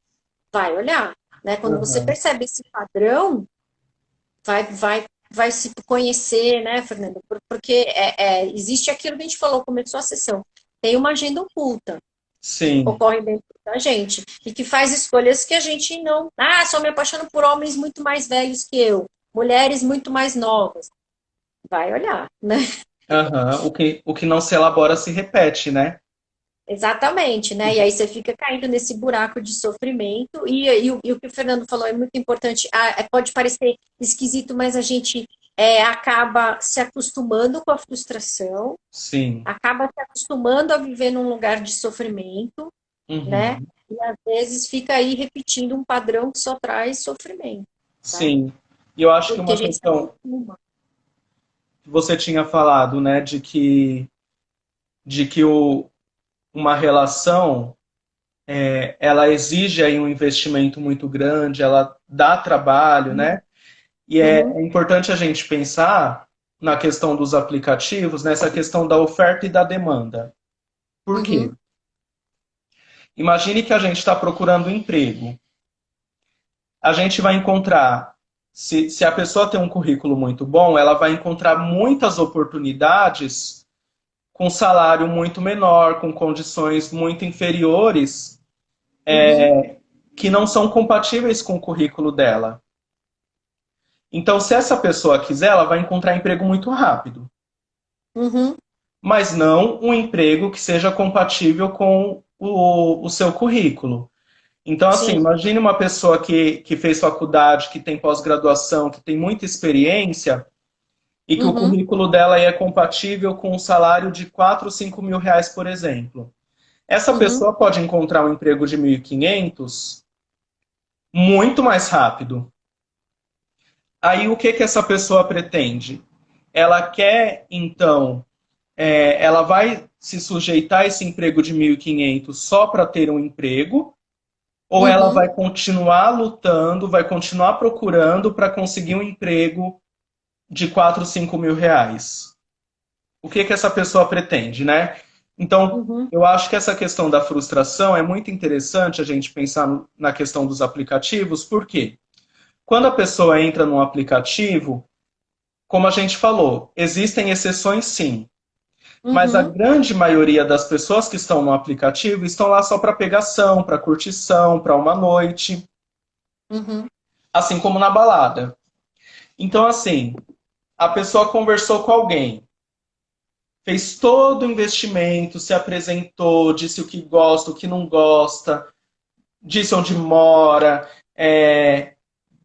Vai olhar, né? Quando você Aham. percebe esse padrão, vai se conhecer, né, Fernando? Porque existe aquilo que a gente falou, começou a sessão. Tem uma agenda oculta que Sim. ocorre dentro da gente e que faz escolhas que a gente não. Só me apaixono por homens muito mais velhos que eu, mulheres muito mais novas. Vai olhar, né? Aham. O que não se elabora se repete, né? Exatamente, né? E aí você fica caindo nesse buraco de sofrimento. E o que o Fernando falou é muito importante. Pode parecer esquisito, mas a gente acaba se acostumando com a frustração, Sim. acaba se acostumando a viver num lugar de sofrimento, né? Uhum. E às vezes fica aí repetindo um padrão que só traz sofrimento, tá? Sim. E eu acho que Porque a uma gente se questão acostuma. que você tinha falado, né, de que uma relação ela exige aí um investimento muito grande, ela dá trabalho, né? E Uhum, é importante a gente pensar na questão dos aplicativos, nessa questão da oferta e da demanda. Por quê? uhum, Imagine que a gente está procurando um emprego. A gente vai encontrar, se a pessoa tem um currículo muito bom, ela vai encontrar muitas oportunidades com salário muito menor, com condições muito inferiores, uhum, que não são compatíveis com o currículo dela. Então, se essa pessoa quiser, ela vai encontrar emprego muito rápido, uhum. mas não um emprego que seja compatível com o seu currículo. Então, assim, Sim. imagine uma pessoa que fez faculdade, que tem pós-graduação, que tem muita experiência e que o Uhum, currículo dela é compatível com um salário de 4, 5 mil reais, por exemplo. Essa uhum, pessoa pode encontrar um emprego de 1.500 muito mais rápido. Aí, o que que essa pessoa pretende? Ela quer, então, ela vai se sujeitar a esse emprego de 1.500 só para ter um emprego, ou ela uhum. vai continuar lutando, vai continuar procurando para conseguir um emprego de 4, 5 mil reais? O que que essa pessoa pretende, né? Então, Uhum, eu acho que essa questão da frustração é muito interessante a gente pensar na questão dos aplicativos, porque quando a pessoa entra num aplicativo, como a gente falou, existem exceções sim, mas a uhum, grande maioria das pessoas que estão no aplicativo estão lá só para pegação, para curtição, para uma noite, uhum, assim como na balada. Então, assim, a pessoa conversou com alguém, fez todo o investimento, se apresentou, disse o que gosta, o que não gosta, disse onde mora,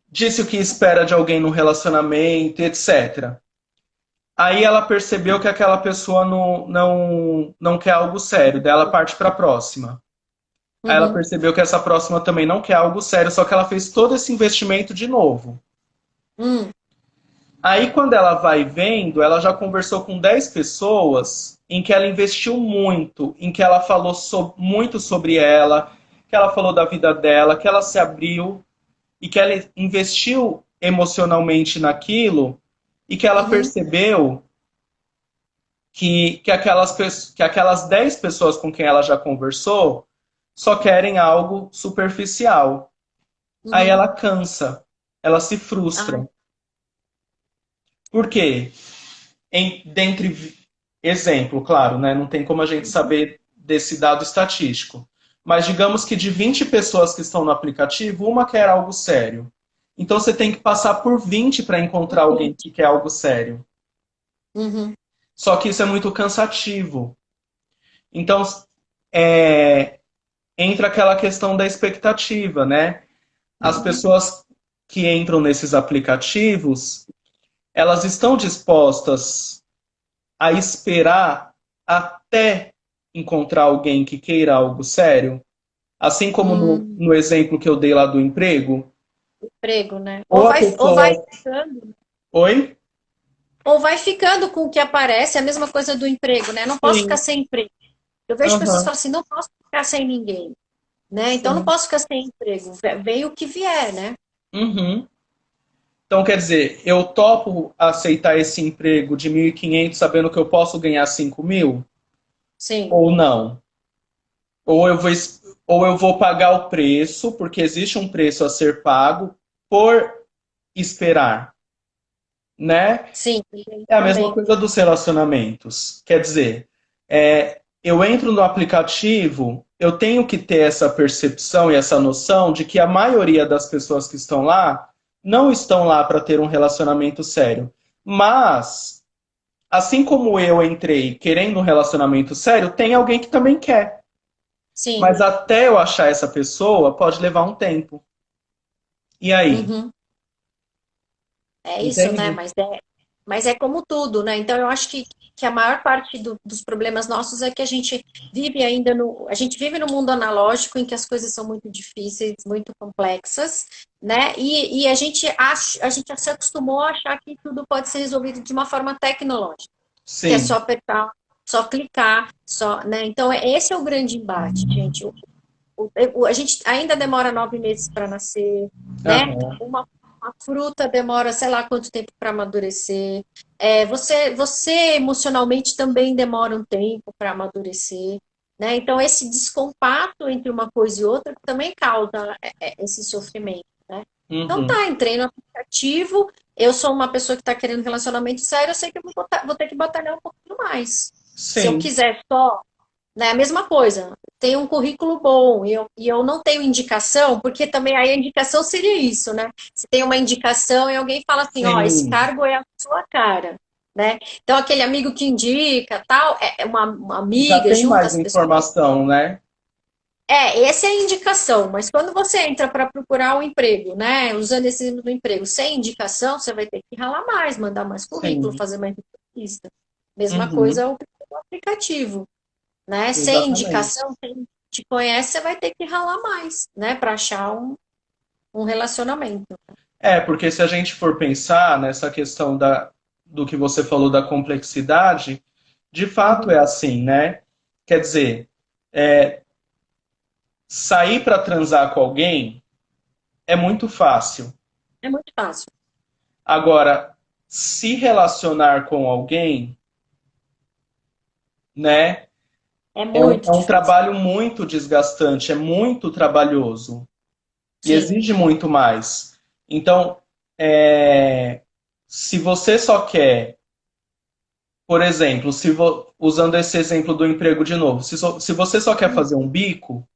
disse o que espera de alguém no relacionamento, etc. Aí ela percebeu que aquela pessoa não quer algo sério, daí ela parte para a próxima. Aí ela uhum, percebeu que essa próxima também não quer algo sério, só que ela fez todo esse investimento de novo. uhum, Aí quando ela vai vendo, ela já conversou com 10 pessoas em que ela investiu muito, em que ela falou muito sobre ela, que ela falou da vida dela, que ela se abriu e que ela investiu emocionalmente naquilo e que ela uhum, percebeu que aquelas 10 pessoas com quem ela já conversou só querem algo superficial. Aí uhum. ela cansa, ela se Ai, frustra. Por quê? Dentre exemplo, claro, né? Não tem como a gente uhum, saber desse dado estatístico. Mas digamos que de 20 pessoas que estão no aplicativo, uma quer algo sério. Então você tem que passar por 20 para encontrar alguém que quer algo sério. uhum, Só que isso é muito cansativo. Então, é, entra aquela questão da expectativa, né? As uhum, pessoas que entram nesses aplicativos, elas estão dispostas a esperar até encontrar alguém que queira algo sério? Assim como uhum. no exemplo que eu dei lá do emprego? Emprego, né? Ou a pessoa. Oi? Ou vai ficando com o que aparece, é a mesma coisa do emprego, né? Não posso ficar Sim. sem emprego. Eu vejo pessoas que Aham, falam assim, não posso ficar sem ninguém, né? Então não sim. posso ficar sem emprego. Vem o que vier, né? Uhum. Então, quer dizer, eu topo aceitar esse emprego de 1.500 sabendo que eu posso ganhar 5.000? Sim. Ou não? Ou eu vou, ou eu vou pagar o preço, porque existe um preço a ser pago por esperar, né? Sim, É a mesma também. coisa dos relacionamentos. Quer dizer, eu entro no aplicativo, eu tenho que ter essa percepção e essa noção de que a maioria das pessoas que estão lá não estão lá para ter um relacionamento sério. Mas, assim como eu entrei querendo um relacionamento sério, tem alguém que também quer. Sim. Mas até eu achar essa pessoa, pode levar um tempo. E aí? Uhum. É isso, né? Entende? Mas é como tudo, né? Então eu acho que a maior parte dos problemas nossos é que a gente vive ainda no. A gente vive no mundo analógico em que as coisas são muito difíceis, muito complexas, né? E a gente se acostumou a achar que tudo pode ser resolvido de uma forma tecnológica, que é só Sim. apertar, só clicar, só, né? Então esse é o grande embate, gente. A gente ainda demora 9 meses para nascer, né? Aham. Uma fruta demora, sei lá quanto tempo para amadurecer. Você emocionalmente também demora um tempo para amadurecer, né? Então esse descompasso entre uma coisa e outra também causa esse sofrimento, né? Então Uhum. tá, entrei no aplicativo. Eu sou uma pessoa que está querendo relacionamento sério, eu sei que eu vou ter que batalhar um pouquinho mais. Se eu Sim. quiser só, né? A mesma coisa, tem um currículo bom e eu não tenho indicação, porque também aí a indicação seria isso, né? Se tem uma indicação e alguém fala assim, ó, esse Sim. cargo é a sua cara, né? Então aquele amigo que indica, tal, é uma Já amiga, tem junta mais as pessoas. informação, né? Essa é a indicação, mas quando você entra para procurar um emprego, né? Usando esse exemplo do emprego, sem indicação, você vai ter que ralar mais, mandar mais currículo, Sim. fazer mais entrevista. Mesma Uhum. coisa o aplicativo, né? Sem Exatamente. indicação, quem te conhece, você vai ter que ralar mais, né? Para achar um relacionamento. Porque se a gente for pensar nessa questão do que você falou da complexidade, de fato é Uhum. assim, né? Quer dizer, é, sair para transar com alguém é muito fácil. É muito fácil. Agora, se relacionar com alguém, né, É é muito um difícil. trabalho muito desgastante, é muito trabalhoso e Sim. exige muito mais. Então, é, se você só quer, por exemplo, usando esse exemplo do emprego de novo, se você só quer fazer um bico,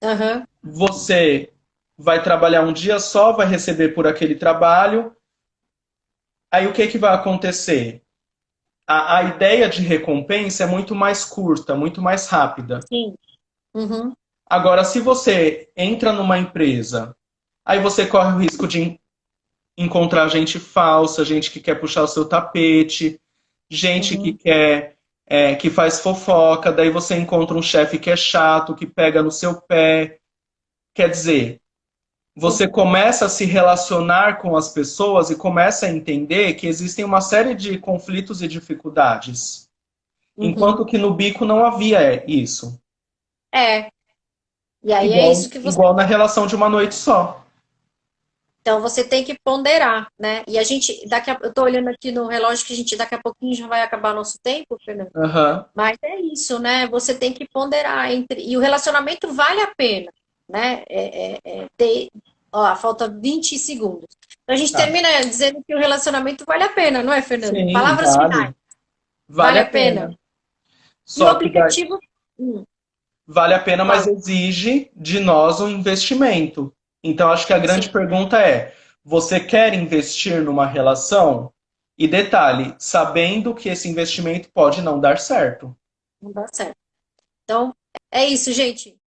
Aham. você vai trabalhar um dia só, vai receber por aquele trabalho, aí o que que vai acontecer? A ideia de recompensa é muito mais curta, muito mais rápida. Sim. Uhum. Agora, se você entra numa empresa, aí você corre o risco de encontrar gente falsa, gente que quer puxar o seu tapete, gente que Uhum. quer, que faz fofoca, daí você encontra um chefe que é chato, que pega no seu pé. Quer dizer, Sim. você começa a se relacionar com as pessoas e começa a entender que existem uma série de conflitos e dificuldades. Uhum. Enquanto que no bico não havia isso. É. E aí é isso Igual, que você. igual na relação de uma noite só. Então você tem que ponderar, né? E a gente, eu tô olhando aqui no relógio que a gente daqui a pouquinho já vai acabar nosso tempo, Fernando. Aham. Mas é isso, né? Você tem que ponderar entre. E o relacionamento vale a pena, né? Ó, falta 20 segundos. Então a gente Tá. termina dizendo que o relacionamento vale a pena, não é, Fernando? Sim, Palavras finais, vale. Vale vale a a pena. pena. E o Só que aplicativo. Hum, vale a pena, mas fala. exige de nós um investimento. Então, acho que a grande Sim, pergunta é: você quer investir numa relação? E detalhe, sabendo que esse investimento pode não dar certo. não dá certo. Então, é isso, gente.